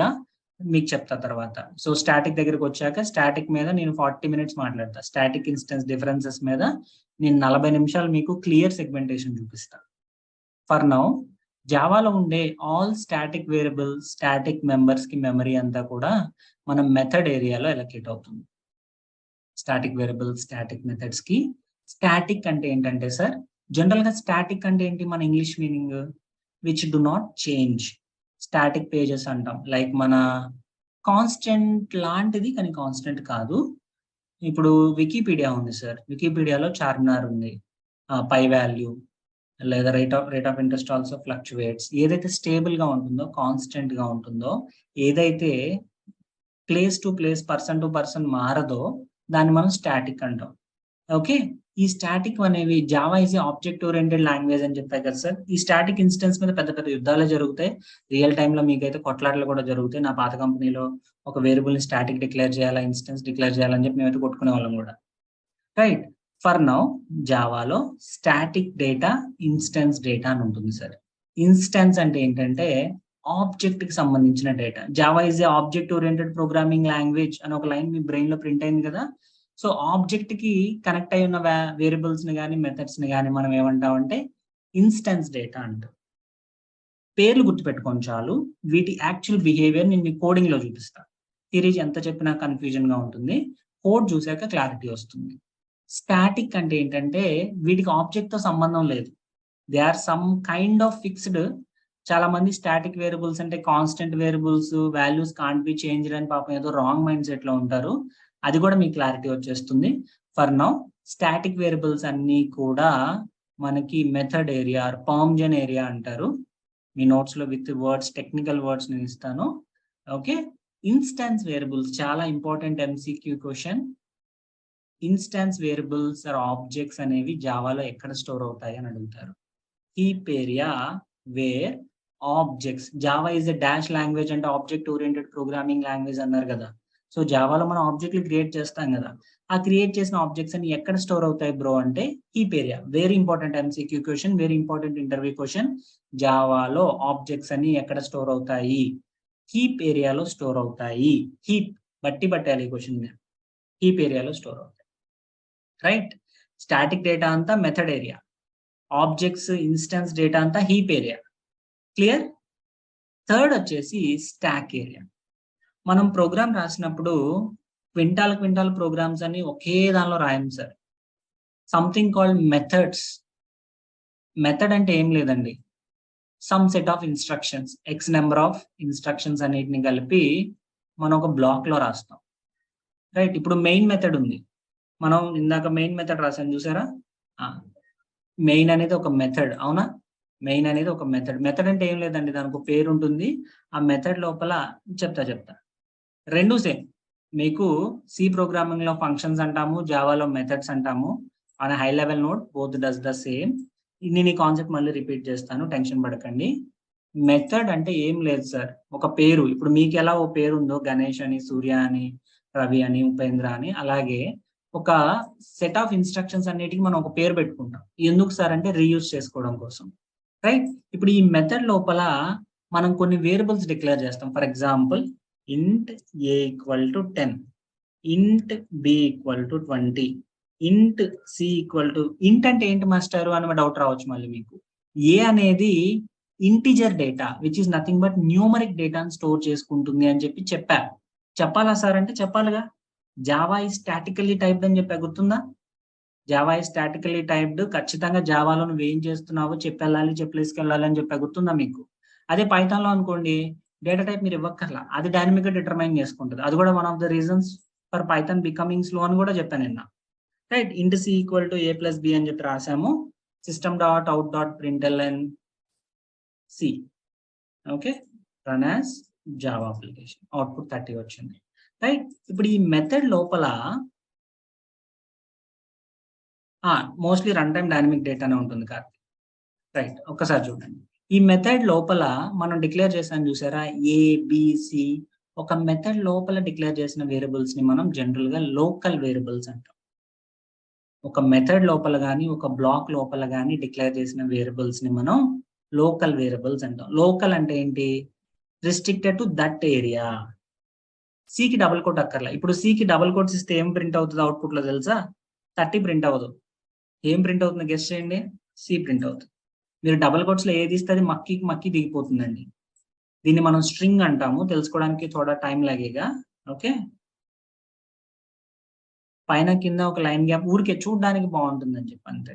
మీకు చెప్తా తర్వాత. సో స్టాటిక్ దగ్గరకు వచ్చాక స్టాటిక్ మీద నేను 40 minutes మాట్లాడతా. స్టాటిక్ ఇన్స్టెన్స్ డిఫరెన్సెస్ మీద నేను 40 నిమిషాలు మీకు క్లియర్ సెగ్మెంటేషన్ చూపిస్తా. ఫర్ నౌ జావాలో ఉండే all static variable, static members కి మెమరీ అంతా కూడా మన మెథడ్ ఏరియాలో ఎలకేట్ అవుతుంది. స్టాటిక్ వేరియబుల్, స్టాటిక్ మెథడ్స్ కి. స్టాటిక్ అంటే ఏంటంటే సార్, జనరల్ గా స్టాటిక్ అంటే ఏంటి, మన English meaning which do not change. Static pages అంటాం, లైక్ మన కాన్స్టెంట్ లాంటిది కానీ కాన్స్టెంట్ కాదు. ఇప్పుడు వికీపీడియా ఉంది సార్, వికీపీడియాలో చార్మినార్ ఉంది, పై వాల్యూ లేదా rate of interest also fluctuates. ఏదైతే స్టేబుల్ గా ఉంటుందో, కాన్స్టెంట్ గా ఉంటుందో, ఏదైతే place to place, person to person మారదో దాన్ని మనం స్టాటిక్ అంటాం. ఓకే, ఈ స్టాటిక్ అనేవి Java is object oriented language అని చెప్పాయి కదా సార్. ఈ స్టాటిక్ ఇన్స్టెన్స్ మీద పెద్ద పెద్ద యుద్ధాలే జరుగుతాయి, రియల్ టైమ్ లో మీకైతే కొట్లాటలు కూడా జరుగుతాయి. నా పాత కంపెనీలో ఒక వేరియబుల్ ని స్టాటిక్ డిక్లేర్ చేయాలా, ఇన్స్టెన్స్ డిక్లేర్ చేయాలని చెప్పి మేమైతే కొట్టుకునే వాళ్ళం కూడా. రైట్. ఫర్ నౌ జావాలో స్టాటిక్ డేటా, ఇన్స్టెన్స్ డేటా అని ఉంటుంది సార్. ఇన్స్టెన్స్ అంటే ఏంటంటే ఆబ్జెక్ట్ కి సంబంధించిన డేటా. Java is a object oriented programming language అని ఒక లైన్ మీ బ్రెయిన్ లో ప్రింట్ అయింది కదా. సో ఆబ్జెక్ట్ కి కనెక్ట్ అయి ఉన్న వేరియబుల్స్ ని కానీ మెథడ్స్ ని కానీ మనం ఏమంటామంటే ఇన్స్టెన్స్ డేటా అంటాం. పేర్లు గుర్తుపెట్టుకోండి చాలు, వీటి యాక్చువల్ బిహేవియర్ నేను మీ కోడింగ్ లో చూపిస్తాను. థియరీ ఎంత చెప్పినా కన్ఫ్యూజన్ గా ఉంటుంది, కోడ్ చూసాక క్లారిటీ వస్తుంది. స్టాటిక్ అంటే ఏంటంటే వీటికి ఆబ్జెక్ట్ తో సంబంధం లేదు, they are some kind of fixed. చాలా మంది స్టాటిక్ వేరియబుల్స్ అంటే constant variables, values can't be changed అని పాపం ఏదో రాంగ్ మైండ్ సెట్ లో ఉంటారు. అది కూడా మీకు క్లారిటీ వచ్చేస్తుంది. ఫర్ నౌ స్టాటిక్ వేరియబుల్స్ అన్ని కూడా మనకి మెథడ్ ఏరియా, పర్మిషన్ ఏరియా అంటారు. మీ నోట్స్ లో విత్ వర్డ్స్, టెక్నికల్ వర్డ్స్ నేను ఇస్తాను. ఓకే, ఇన్స్టాన్స్ వేరియబుల్స్ చాలా important MCQ question. Instance variables are objects అనేవి జావాలో ఎక్కడ స్టోర్ అవుతాయి అని అడుగుతారు. Heap area where objects. Java is a dash language అంటే ఆబ్జెక్ట్ ఓరియంటెడ్ ప్రోగ్రామింగ్ లాంగ్వేజ్ అన్నారు కదా. సో జావాలో మనం ఆబ్జెక్ట్లు క్రియేట్ చేస్తాం కదా, ఆ క్రియేట్ చేసిన ఆబ్జెక్ట్స్ అని ఎక్కడ స్టోర్ అవుతాయి బ్రో అంటే heap area. Very important MCQ question, very important interview question. జావాలో ఆబ్జెక్ట్స్ అని ఎక్కడ స్టోర్ అవుతాయి? హీప్ ఏరియాలో స్టోర్ అవుతాయి. హీప్ బట్టి పట్టాలి క్వశ్చన్. హీప్ ఏరియాలో స్టోర్ అవుతాయి, రైట్? స్టాటిక్ డేటా అంతా method area, objects instance data అంతా హీప్ ఏరియా. క్లియర్? థర్డ్ వచ్చేసి స్టాక్ ఏరియా. మనం ప్రోగ్రామ్ రాసినప్పుడు క్వింటాల్ ప్రోగ్రామ్స్ అని ఒకే దానిలో రాయం sir. Something called methods. Method అంటే ఏం లేదండి, some set of instructions, X number of instructions అన్నిటిని కలిపి మనం ఒక బ్లాక్ లో రాస్తాం, రైట్? ఇప్పుడు మెయిన్ మెథడ్ ఉంది, మనం ఇందాక మెయిన్ మెథడ్ రాసాం చూసారా? మెయిన్ అనేది ఒక మెథడ్, అవునా? మెయిన్ అనేది ఒక మెథడ్. మెథడ్ అంటే ఏం లేదండి, దానికి ఒక పేరు ఉంటుంది. ఆ మెథడ్ లోపల చెప్తా రెండు సేమ్. మీకు సి ప్రోగ్రామింగ్ లో ఫంక్షన్స్ అంటాము, జావాలో మెథడ్స్ అంటాము. On high level note both does the same. నేను ఈ కాన్సెప్ట్ మళ్ళీ రిపీట్ చేస్తాను, టెన్షన్ పడకండి. మెథడ్ అంటే ఏం లేదు సార్, ఒక పేరు. ఇప్పుడు మీకు ఎలా ఓ పేరు ఉందో, గణేష్ అని, సూర్య అని, రవి అని, ఉపేంద్ర అని, అలాగే ఒక సెట్ ఆఫ్ ఇన్స్ట్రక్షన్స్ అన్నిటికీ మనం ఒక పేరు పెట్టుకుంటాం. ఎందుకు సార్ అంటే రీయూజ్ చేసుకోవడం కోసం, రైట్? ఇప్పుడు ఈ మెథడ్ లోపల మనం కొన్ని వేరియబుల్స్ డిక్లేర్ చేస్తాం. For example int a equal to 10, int b equal to 20, int c equal to, int అంటే ఏంటి మాస్టర్ అని డౌట్ రావచ్చు మళ్ళీ మీకు. a అనేది integer data which is nothing but numeric డేటాను స్టోర్ చేసుకుంటుంది అని చెప్పాలా సార్ అంటే చెప్పాలిగా. జావా ఈజ్ స్టాటికల్లీ టైప్డ్ అని చెప్పా, గుర్తుందా? Java is statically typed. ఖచ్చితంగా జావాలో నువ్వు ఏం చేస్తున్నావో చెప్పెళ్ళాలి, చెప్పలేసుకెళ్ళాలి అని చెప్పా, గుర్తుందా మీకు? అదే పైథాన్ లో అనుకోండి, డేటా టైప్ మీరు ఇవ్వక్కర్లా, అది డైనమిక్ గా డిటర్మైన్ చేసుకుంటుంది. అది కూడా one of the reasons for Python becoming slow అని కూడా చెప్పాను నిన్న, right? int c equal to a plus b అని చెప్పి రాసాము. System dot out dot println c, okay, run as Java application. Output 30 వచ్చింది, రైట్? ఇప్పుడు ఈ మెథడ్ లోపల మోస్ట్లీ రన్ టైమ్ డైనమిక్ డేటానే ఉంటుంది కాదు, రైట్? ఒక్కసారి చూడండి. ఈ మెథడ్ లోపల మనం డిక్లేర్ చేసాం చూసారా, ఏబిసి. ఒక మెథడ్ లోపల డిక్లేర్ చేసిన వేరియబుల్స్ ని మనం జనరల్ గా లోకల్ వేరియబుల్స్ అంటాం. ఒక మెథడ్ లోపల కానీ, ఒక బ్లాక్ లోపల కానీ డిక్లేర్ చేసిన వేరియబుల్స్ ని మనం లోకల్ వేరియబుల్స్ అంటాం. లోకల్ అంటే ఏంటి? Restricted to that area. సికి డబుల్ కోట్ అక్కర్లా. ఇప్పుడు సికి డబుల్ కోట్స్ ఇస్తే ఏం ప్రింట్ అవుతుంది అవుట్పుట్ లో తెలుసా? 30 ప్రింట్ అవ్వదు. ఏం ప్రింట్ అవుతుంది గెస్ చేయండి? సి ప్రింట్ అవుతుంది. మీరు డబుల్ కోట్స్ లో ఏది ఇస్తే అది మక్కి దిగిపోతుందండి. దీన్ని మనం స్ట్రింగ్ అంటాము, తెలుసుకోవడానికి తోడా టైం లాగేగా, ఓకే? పైన కింద ఒక లైన్ గ్యాప్ ఊరికే చూడడానికి బాగుంటుందని చెప్పి అంతే.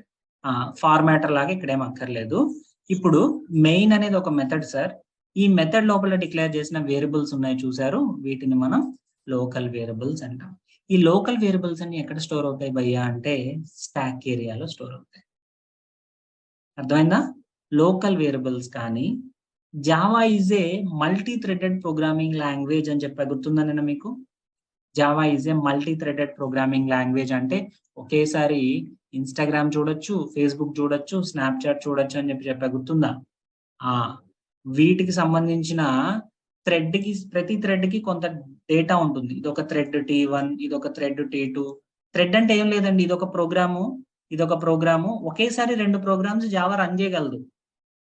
ఫార్మాటర్ లాగా ఇక్కడ ఏం అక్కర్లేదు. ఇప్పుడు మెయిన్ అనేది ఒక మెథడ్ సార్. ఈ మెథడ్ లోపల డిక్లేర్ చేసిన వేరియబుల్స్ ఉన్నాయి చూసారు, వీటిని మనం లోకల్ వేరియబుల్స్ అంటాం. ఈ లోకల్ వేరియబుల్స్ అన్ని ఎక్కడ స్టోర్ అవుతాయి భయ్యా అంటే స్టాక్ ఏరియాలో స్టోర్ అవుతాయి. అర్థమైందా? లోకల్ వేరియబుల్స్ కానీ. Java is a multi threaded programming language అని చెప్పా, గుర్తుందా నిన్న మీకు? Java is a multi threaded programming language అంటే ఒకేసారి ఇన్స్టాగ్రామ్ చూడొచ్చు, ఫేస్బుక్ చూడొచ్చు, స్నాప్చాట్ చూడొచ్చు అని చెప్పా, గుర్తుందా? వీటికి సంబంధించిన ప్రతి థ్రెడ్ కి కొంత డేటా ఉంటుంది. ఇది ఒక థ్రెడ్ T1, ఇది ఒక థ్రెడ్ T2. థ్రెడ్ అంటే ఏం లేదండి, ఇదొక ప్రోగ్రాము ఒకేసారి 2 ప్రోగ్రామ్స్ జావా రన్ చేయగలదు.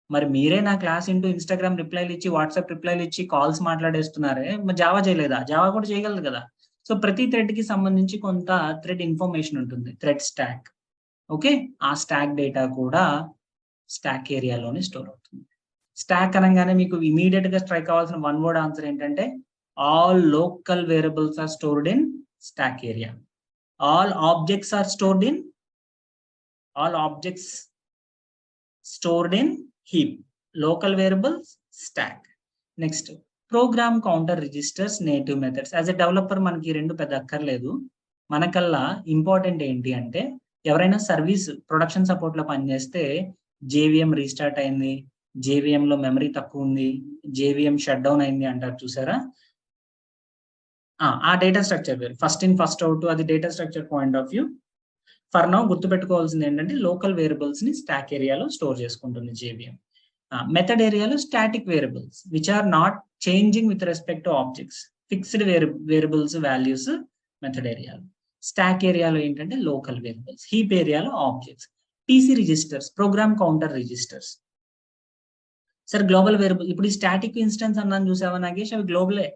మరి మీరే నా క్లాస్ ఇంటూ ఇన్స్టాగ్రామ్ రిప్లైలు ఇచ్చి, వాట్సాప్ రిప్లైలు ఇచ్చి, కాల్స్ మాట్లాడేస్తున్నారే, మరి జావా చేయలేదా? జావా కూడా చేయగలదు కదా. సో ప్రతి థ్రెడ్ కి సంబంధించి కొంత థ్రెడ్ ఇన్ఫర్మేషన్ ఉంటుంది, థ్రెడ్ స్టాక్, ఓకే? ఆ స్టాక్ డేటా కూడా స్టాక్ ఏరియాలోనే స్టోర్ అవుతుంది. స్టాక్ అనగానే మీకు ఇమీడియట్ గా స్ట్రైక్ కావాల్సిన వన్ వర్డ్ ఆన్సర్ ఏంటంటే all local variables are stored in stack area. All objects are stored in heap. Local variables stack. Next, program counter registers native methods. As a developer మనకి రెండు పెద్ద అక్కర్లేదు. మనకల్లా important ఏంటి అంటే ఎవరైనా service production support లో పనిచేస్తే JVM రీస్టార్ట్ అయింది, JVM లో మెమరీ తక్కువ ఉంది, JVM షట్ డౌన్ అయింది అంటారు చూసారా? ఆ డేటా స్ట్రక్చర్ వేరు. ఫస్ట్ ఇన్ ఫస్ట్ అవుట్, అది data structure point of view. For now గుర్తుపెట్టుకోవాల్సింది ఏంటంటే లోకల్ వేరియబుల్స్ ని స్టాక్ ఏరియాలో స్టోర్ చేసుకుంటుంది JVM. మెథడ్ ఏరియాలో static variables which are not changing with respect to objects. Fixed variables values method ఏరియాలో. Stack ఏరియాలో ఏంటంటే లోకల్ వేరియబుల్స్. హీప్ ఏరియాలో objects. PC registers, programme counter registers. Sir global variable, ఇప్పుడు ఈ static instance అన్నాను చూసావా నాగేష్, అవి గ్లోబలే.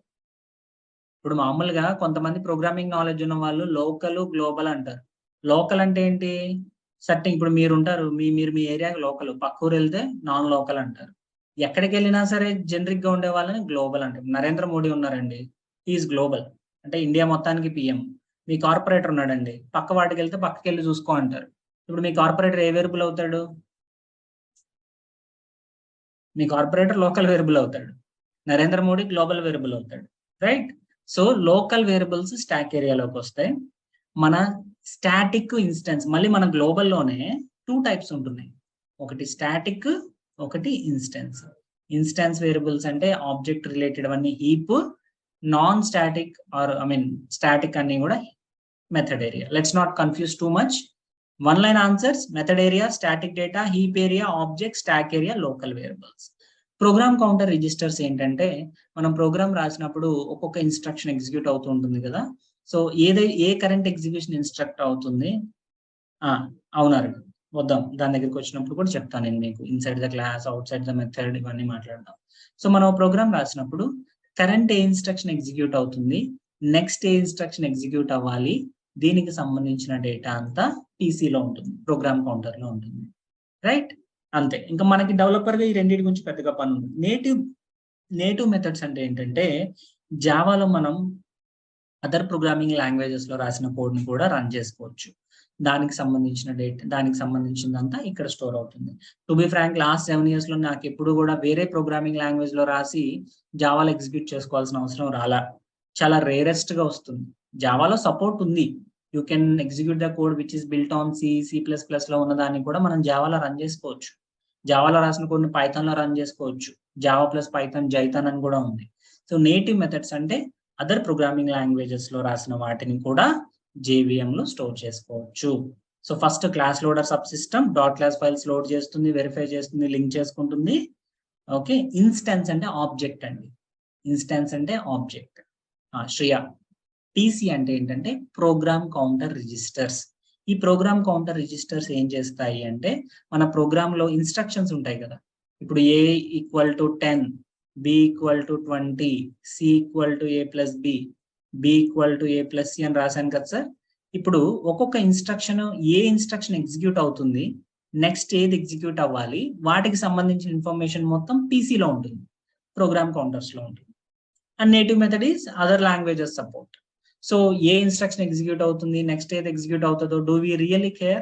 ఇప్పుడు మామూలుగా కొంతమంది ప్రోగ్రామింగ్ నాలెడ్జ్ ఉన్న వాళ్ళు లోకల్, గ్లోబల్ అంటారు. లోకల్ అంటే ఏంటి? సర్టెన్ ఇప్పుడు మీరుంటారు. మీరు మీ ఏరియాకి లోకల్. పక్క ఊరు వెళ్తే నాన్ లోకల్ అంటారు. ఎక్కడికి వెళ్ళినా సరే జనరిక్ గా ఉండే వాళ్ళని గ్లోబల్ అంటారు. నరేంద్ర మోడీ ఉన్నారండి, ఈజ్ గ్లోబల్, అంటే ఇండియా మొత్తానికి పిఎం. మీ కార్పొరేటర్ ఉన్నాడండి, పక్క వాటికి వెళ్తే పక్కకి వెళ్ళి చూసుకో అంటారు. ఇప్పుడు మీ కార్పొరేటర్ ఏ వేరియబుల్ అవుతాడు? మీ కార్పొరేటర్ లోకల్ వేరియబుల్ అవుతాడు, నరేంద్ర మోడీ గ్లోబల్ వేరియబుల్ అవుతాడు, right? So local variables stack ఏరియాలోకి వస్తాయి. మన స్టాటిక్ ఇన్స్టెన్స్, మళ్ళీ మన గ్లోబల్లోనే 2 టైప్స్ ఉంటున్నాయి. ఒకటి స్టాటిక్, ఒకటి ఇన్స్టెన్స్. ఇన్స్టెన్స్ వేరియబుల్స్ అంటే ఆబ్జెక్ట్ రిలేటెడ్ అన్ని heap, non static or static అన్ని కూడా method area. Let's not confuse too much. One line answers: method area, static data, heap area, object, stack area, local variables. Program counter registers ఏంటంటే మనం program రాసినప్పుడు ఒక్కొక్క instruction execute అవుతూ ఉంటుంది కదా. So ఏ current execution instruct అవుతుంది? అవునారు, వద్దాం దాని దగ్గరికి వచ్చినప్పుడు కూడా చెప్తాను నేను మీకు. Inside the class, out side the method, ఇవన్నీ మాట్లాడదాం. సో మనం ప్రోగ్రామ్ రాసినప్పుడు కరెంట్ ఏ ఇన్స్ట్రక్షన్ ఎగ్జిక్యూట్ అవుతుంది, నెక్స్ట్ ఏ ఇన్స్ట్రక్షన్ ఎగ్జిక్యూట్ అవ్వాలి, దీనికి సంబంధించిన డేటా అంతా పీసీలో ఉంటుంది, ప్రోగ్రామ్ కౌంటర్ లో ఉంటుంది, రైట్? అంతే. ఇంకా మనకి డెవలపర్ గా ఈ రెండింటి గురించి పెద్దగా పని ఉంది. నేటివ్ మెథడ్స్ అంటే ఏంటంటే జావాలో మనం అదర్ ప్రోగ్రామింగ్ లాంగ్వేజెస్ లో రాసిన కోడ్ ని కూడా రన్ చేసుకోవచ్చు. దానికి సంబంధించిన డేటా, దానికి సంబంధించిందంతా ఇక్కడ స్టోర్ అవుతుంది. To be frank, last 7 years లో నాకు ఎప్పుడు కూడా వేరే ప్రోగ్రామింగ్ లాంగ్వేజ్ లో రాసి జావాలో ఎగ్జిక్యూట్ చేసుకోవాల్సిన అవసరం రాలా. చాలా రేరెస్ట్ గా వస్తుంది. జావాలో సపోర్ట్ ఉంది, you can execute the code which is built on C++ లో ఉన్న దాన్ని కూడా మనం జావాలో రన్ చేసుకోవచ్చు. జావాలో రాసిన కోడ్ ని పైథాన్ లో రన్ చేసుకోవచ్చు. జావా ప్లస్ పైథాన్ జైథాన్ అని కూడా ఉంది. సో నేటివ్ మెథడ్స్ అంటే అదర్ ప్రోగ్రామింగ్ లాంగ్వేజెస్ లో రాసిన వాటిని కూడా JVM లో స్టోర్ చేసుకోవచ్చు. So first class loader sub system dot class files load చేస్తుంది, వెరిఫై చేస్తుంది, లింక్ చేసుకుంటుంది. ఓకే, ఇన్స్టెన్స్ అంటే ఆబ్జెక్ట్ అండి. ఇన్స్టెన్స్ అంటే ఆబ్జెక్ట్. శ్రేయ, PC అంటే ఏంటంటే ప్రోగ్రామ్ కౌంటర్ రిజిస్టర్స్. ఈ ప్రోగ్రామ్ కౌంటర్ రిజిస్టర్స్ ఏం చేస్తాయి అంటే మన ప్రోగ్రామ్ లో ఇన్స్ట్రక్షన్స్ ఉంటాయి కదా. ఇప్పుడు A = 10, B = 20, C = A + B, B = A + C అని రాశాను కదా సార్. ఇప్పుడు ఒక్కొక్క ఇన్స్ట్రక్షన్, ఏ ఇన్స్ట్రక్షన్ ఎగ్జిక్యూట్ అవుతుంది, నెక్స్ట్ ఏది ఎగ్జిక్యూట్ అవ్వాలి, వాటికి సంబంధించిన ఇన్ఫర్మేషన్ మొత్తం పీసీలో ఉంటుంది, ప్రోగ్రామ్ కౌంటర్స్ లో ఉంటుంది. And native method is other languages support. So A instruction execute అవుతుంది, నెక్స్ట్ ఏది ఎగ్జిక్యూట్ అవుతుందో డూ వి రియల్లీ కేర్?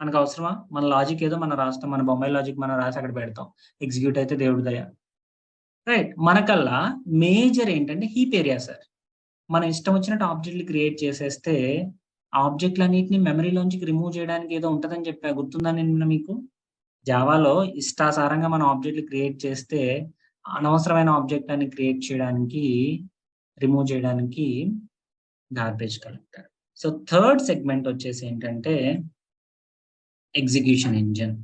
మనకు అవసరమా? మన లాజిక్ ఏదో మనం రాస్తాం, మన బొమ్మాయి లాజిక్ మనం రాసి అక్కడ పెడతాం, ఎగ్జిక్యూట్ అయితే దేవుడి దయ, రైట్? మనకల్లా మేజర్ ఏంటంటే హీప్ ఏరియా సార్. మనం ఇష్టం వచ్చినట్టు ఆబ్జెక్ట్లు క్రియేట్ చేసేస్తే ఆబ్జెక్ట్లన్నింటినీ మెమరీలోంచి రిమూవ్ చేయడానికి ఏదో ఉంటుందని చెప్పా, గుర్తుందా నిన్న మీకు? జావాలో ఇష్టాసారంగా మనం ఆబ్జెక్ట్లు క్రియేట్ చేస్తే అనవసరమైన ఆబ్జెక్ట్ అని క్రియేట్ చేయడానికి, రిమూవ్ చేయడానికి garbage collector. So third segment వచ్చేసి ఏంటంటే execution engine.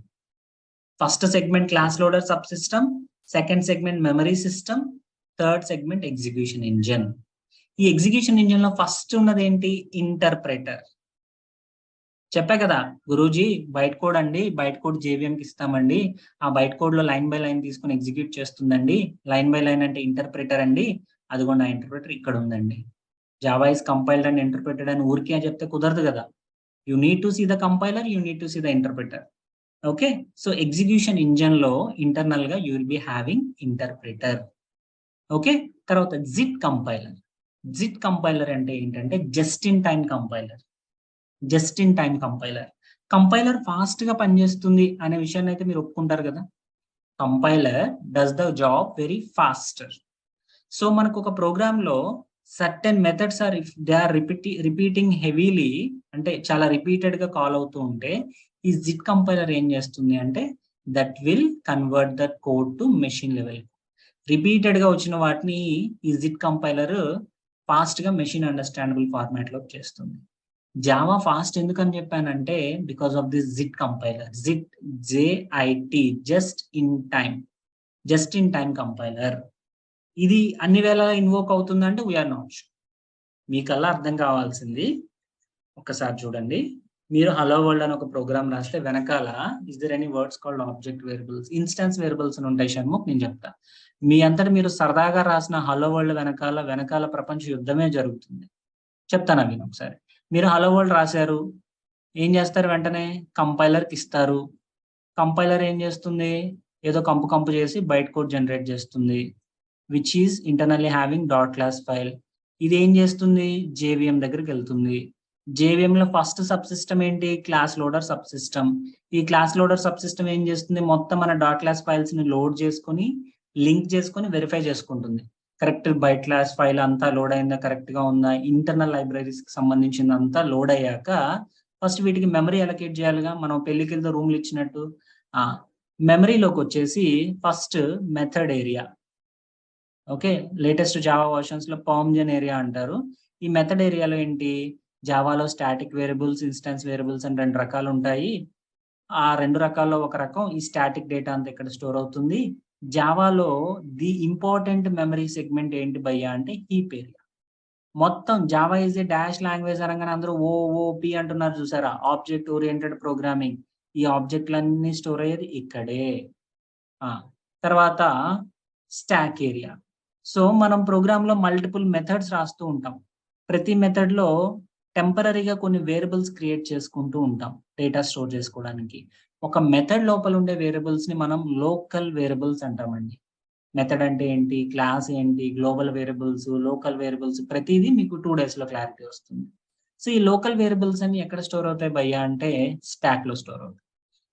First segment class loader sub system, second segment memory system, third segment execution engine. ఈ ఎగ్జిక్యూషన్ ఇంజిన్ లో ఫస్ట్ ఉన్నది ఏంటి? ఇంటర్ప్రెటర్. చెప్పా కదా గురూజీ, బైట్ కోడ్ అండి, బైట్ కోడ్ JVM కి ఇస్తామండి, ఆ బైట్ కోడ్ లో లైన్ బై లైన్ తీసుకుని ఎగ్జిక్యూట్ చేస్తుందండి. లైన్ బై లైన్ అంటే ఇంటర్ప్రెటర్ అండి. అదిగోండి ఆ ఇంటర్ప్రెటర్ ఇక్కడ ఉందండి. Java is compiled and interpreted అని ఊరికే చెప్తే కుదరదు కదా. You need to see the compiler, you need to see the interpreter. Okay, so execution engine లో ఇంటర్నల్ గా you will be having interpreter. Okay, తర్వాత జిట్ కంపైలర్. జిట్ కంపైలర్ అంటే ఏంటంటే just in time compiler. Just in time compiler. Compiler fast గా పనిచేస్తుంది అనే విషయాన్ని అయితే మీరు ఒప్పుకుంటారు కదా. Compiler does the job very faster. So మనకు ఒక ప్రోగ్రామ్ లో certain methods are if they are repeating heavily, అంటే చాలా రిపీటెడ్ గా కాల్ అవుతూ ఉంటే ఈ జిట్ కంపైలర్ ఏం చేస్తుంది అంటే that will convert that code to machine level. Repeated గా వచ్చిన వాటిని ఈ జిట్ కంపైలర్ ఫాస్ట్ గా మెషిన్ అండర్స్టాండబుల్ ఫార్మాట్ లో చేస్తుంది. జావా ఫాస్ట్ ఎందుకని చెప్పానంటే because of this JIT compiler. JIT, JIT, just in time. Just in time compiler. ఇది అన్ని వేళ ఇన్వోక్ అవుతుందంటే వీఆర్ నాట్ షూర్. మీకల్లా అర్థం కావాల్సింది ఒక్కసారి చూడండి. మీరు హలో వరల్డ్ అని ఒక ప్రోగ్రామ్ రాస్తే వెనకాల is there any words called object variables, instance variables అని ఉంటాయి షణ్ముఖ్, నేను చెప్తా. మీ అంతటి మీరు సరదాగా రాసిన హలో వరల్డ్ వెనకాల ప్రపంచ యుద్ధమే జరుగుతుంది. చెప్తాను అవి ఒకసారి. మీరు హలో వరల్డ్ రాశారు, ఏం చేస్తారు? వెంటనే కంపైలర్కి ఇస్తారు. కంపైలర్ ఏం చేస్తుంది? ఏదో కంపు చేసి బైట్ కోడ్ జనరేట్ చేస్తుంది, which is internally having dot class file. ఇది ఏం చేస్తుంది? జేవిఎం దగ్గరికి వెళ్తుంది. జేవిఎం లో ఫస్ట్ సబ్ సిస్టమ్ ఏంటి? Class loader sub system. ఈ క్లాస్ లోడర్ సబ్ సిస్టమ్ ఏం చేస్తుంది? మొత్తం మన డాట్ క్లాస్ ఫైల్స్ ని లోడ్ చేసుకొని, లింక్ చేసుకొని వెరిఫై చేసుకుంటుంది. కరెక్ట్ బైట్ క్లాస్ ఫైల్ అంతా లోడ్ అయిందా, కరెక్ట్ గా ఉందా, ఇంటర్నల్ లైబ్రరీస్ కి సంబంధించిందంతా లోడ్ అయ్యాక ఫస్ట్ వీటికి మెమరీ అలొకేట్ చేయాలిగా, మనం పెళ్లికితో రూమ్లు ఇచ్చినట్టు. మెమరీలోకి వచ్చేసి first method area. Okay, latest Java versions లో పర్మిషన్ ఏరియా అంటారు. ఈ మెథడ్ ఏరియాలో ఏంటి? జావాలో స్టాటిక్ వేరియబుల్స్, ఇన్స్టాన్స్ వేరియబుల్స్ అని 2 రకాలు ఉంటాయి. ఆ 2 రకాల్లో ఒక రకం ఈ స్టాటిక్ డేటా అంతా ఇక్కడ స్టోర్ అవుతుంది. జావాలో ది ఇంపార్టెంట్ మెమరీ సెగ్మెంట్ ఏంటి భయ్యా అంటే హీప్ ఏరియా. మొత్తం Java is a dash language అనగానే అందరూ ఓఓపి అంటున్నారు చూసారా, ఆబ్జెక్ట్ ఓరియంటెడ్ ప్రోగ్రామింగ్. ఈ ఆబ్జెక్ట్లన్నీ స్టోర్ అయ్యేది ఇక్కడే. తర్వాత స్టాక్ ఏరియా. సో మనం ప్రోగ్రామ్ లో మల్టిపుల్ మెథడ్స్ రాస్తూ ఉంటాం. ప్రతి మెథడ్ లో టెంపరీగా కొన్ని వేరియబుల్స్ క్రియేట్ చేసుకుంటూ ఉంటాం డేటా స్టోర్ చేసుకోవడానికి. ఒక మెథడ్ లోపల ఉండే వేరియబుల్స్ ని మనం లోకల్ వేరియబుల్స్ అంటామండి. మెథడ్ అంటే ఏంటి, క్లాస్ ఏంటి, గ్లోబల్ వేరియబుల్స్, లోకల్ వేరియబుల్స్, ప్రతిదీ మీకు 2 days లో క్లారిటీ వస్తుంది. సో ఈ లోకల్ వేరియబుల్స్ అన్ని ఎక్కడ స్టోర్ అవుతాయి భయ్యా అంటే స్టాక్ లో స్టోర్ అవుతాయి.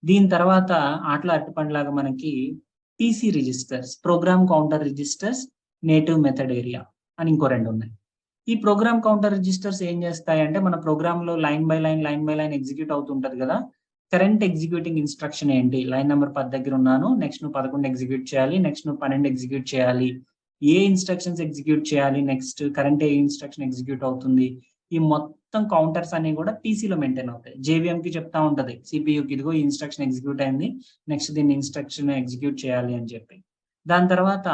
దీని తర్వాత ఆటలో అరటిపండులాగా మనకి PC registers, programme counter registers, native method area అని ఇంకో 2 ఉన్నాయి. ఈ ప్రోగ్రామ్ కౌంటర్ రిజిస్టర్స్ ఏం చేస్తాయి అంటే మన ప్రోగ్రామ్ లో లైన్ బై లైన్ ఎగ్జిక్యూట్ అవుతుంటది కదా, కరెంట్ ఎగ్జిక్యూటింగ్ ఇన్స్ట్రక్షన్ ఏంటి? లైన్ నెంబర్ 10 దగ్గర ఉన్నాను, నెక్స్ట్ నువ్వు 11 ఎగ్జిక్యూట్ చేయాలి, నెక్స్ట్ నువ్వు 12 ఎగ్జిక్యూట్ చేయాలి. ఏ ఇన్స్ట్రక్షన్స్ ఎగ్జిక్యూట్ చేయాలి, నెక్స్ట్ కరెంట్ ఏ ఇన్స్ట్రక్షన్ ఎగ్జిక్యూట్ అవుతుంది, ఈ మొత్తం కౌంటర్స్ అన్ని కూడా పీసీలో మెయింటైన్ అవుతాయి. జేవిఎం కి చెప్తా ఉంటది సిపియుకి, ఇదిగో ఈ ఇన్స్ట్రక్షన్ ఎగ్జిక్యూట్ అయింది, నెక్స్ట్ దీన్ని ఇన్స్ట్రక్షన్ ఎగ్జిక్యూట్ చేయాలి అని చెప్పి. దాని తర్వాత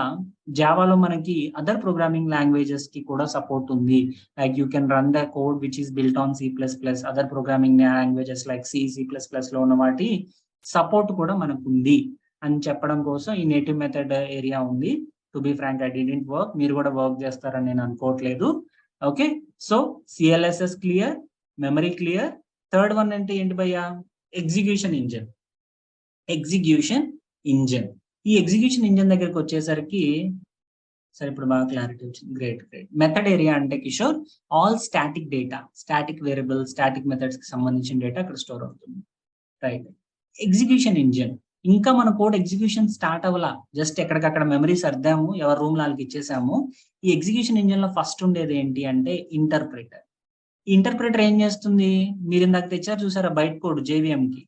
జావాలో మనకి అదర్ ప్రోగ్రామింగ్ లాంగ్వేజెస్ కి కూడా సపోర్ట్ ఉంది. Like you can run the code which is built on C++, other programming languages like C++ లో ఉన్న వాటి సపోర్ట్ కూడా మనకు ఉంది అని చెప్పడం కోసం ఈ నేటివ్ మెథడ్ ఏరియా ఉంది. To be frank, I didn't work. మీరు కూడా వర్క్ చేస్తారని నేను అనుకోవట్లేదు. Okay, so CLSS clear, memory clear. Third one అంటే ఏంటి భయ్యా? Execution engine. ఈ ఎగ్జిక్యూషన్ ఇంజిన్ దగ్గరికి వచ్చేసరికి సరే ఇప్పుడు బాగా క్లారిటీ వచ్చింది. గ్రేట్. మెథడ్ ఏరియా అంటే Kishore all static data, static variable, static methods కి సంబంధించిన డేటా అక్కడ స్టోర్ అవుతుంది. రైట్. ఎగ్జిక్యూషన్ ఇంజిన్, ఇంకా మన కోడ్ ఎగ్జిక్యూషన్ స్టార్ట్ అవ్వాల, జస్ట్ ఎక్కడికక్కడ మెమరీ సర్దాము, ఎవరి రూమ్ వాళ్ళకి ఇచ్చేసాము. ఈ ఎగ్జిక్యూషన్ ఇంజిన్ లో ఫస్ట్ ఉండేది ఏంటి అంటే ఇంటర్ప్రిటర్. ఈ ఇంటర్ప్రిటర్ ఏం చేస్తుంది? మీరు ఇందాక తెచ్చారు చూసారా బైట్ కోడ్ జేవిఎం కి,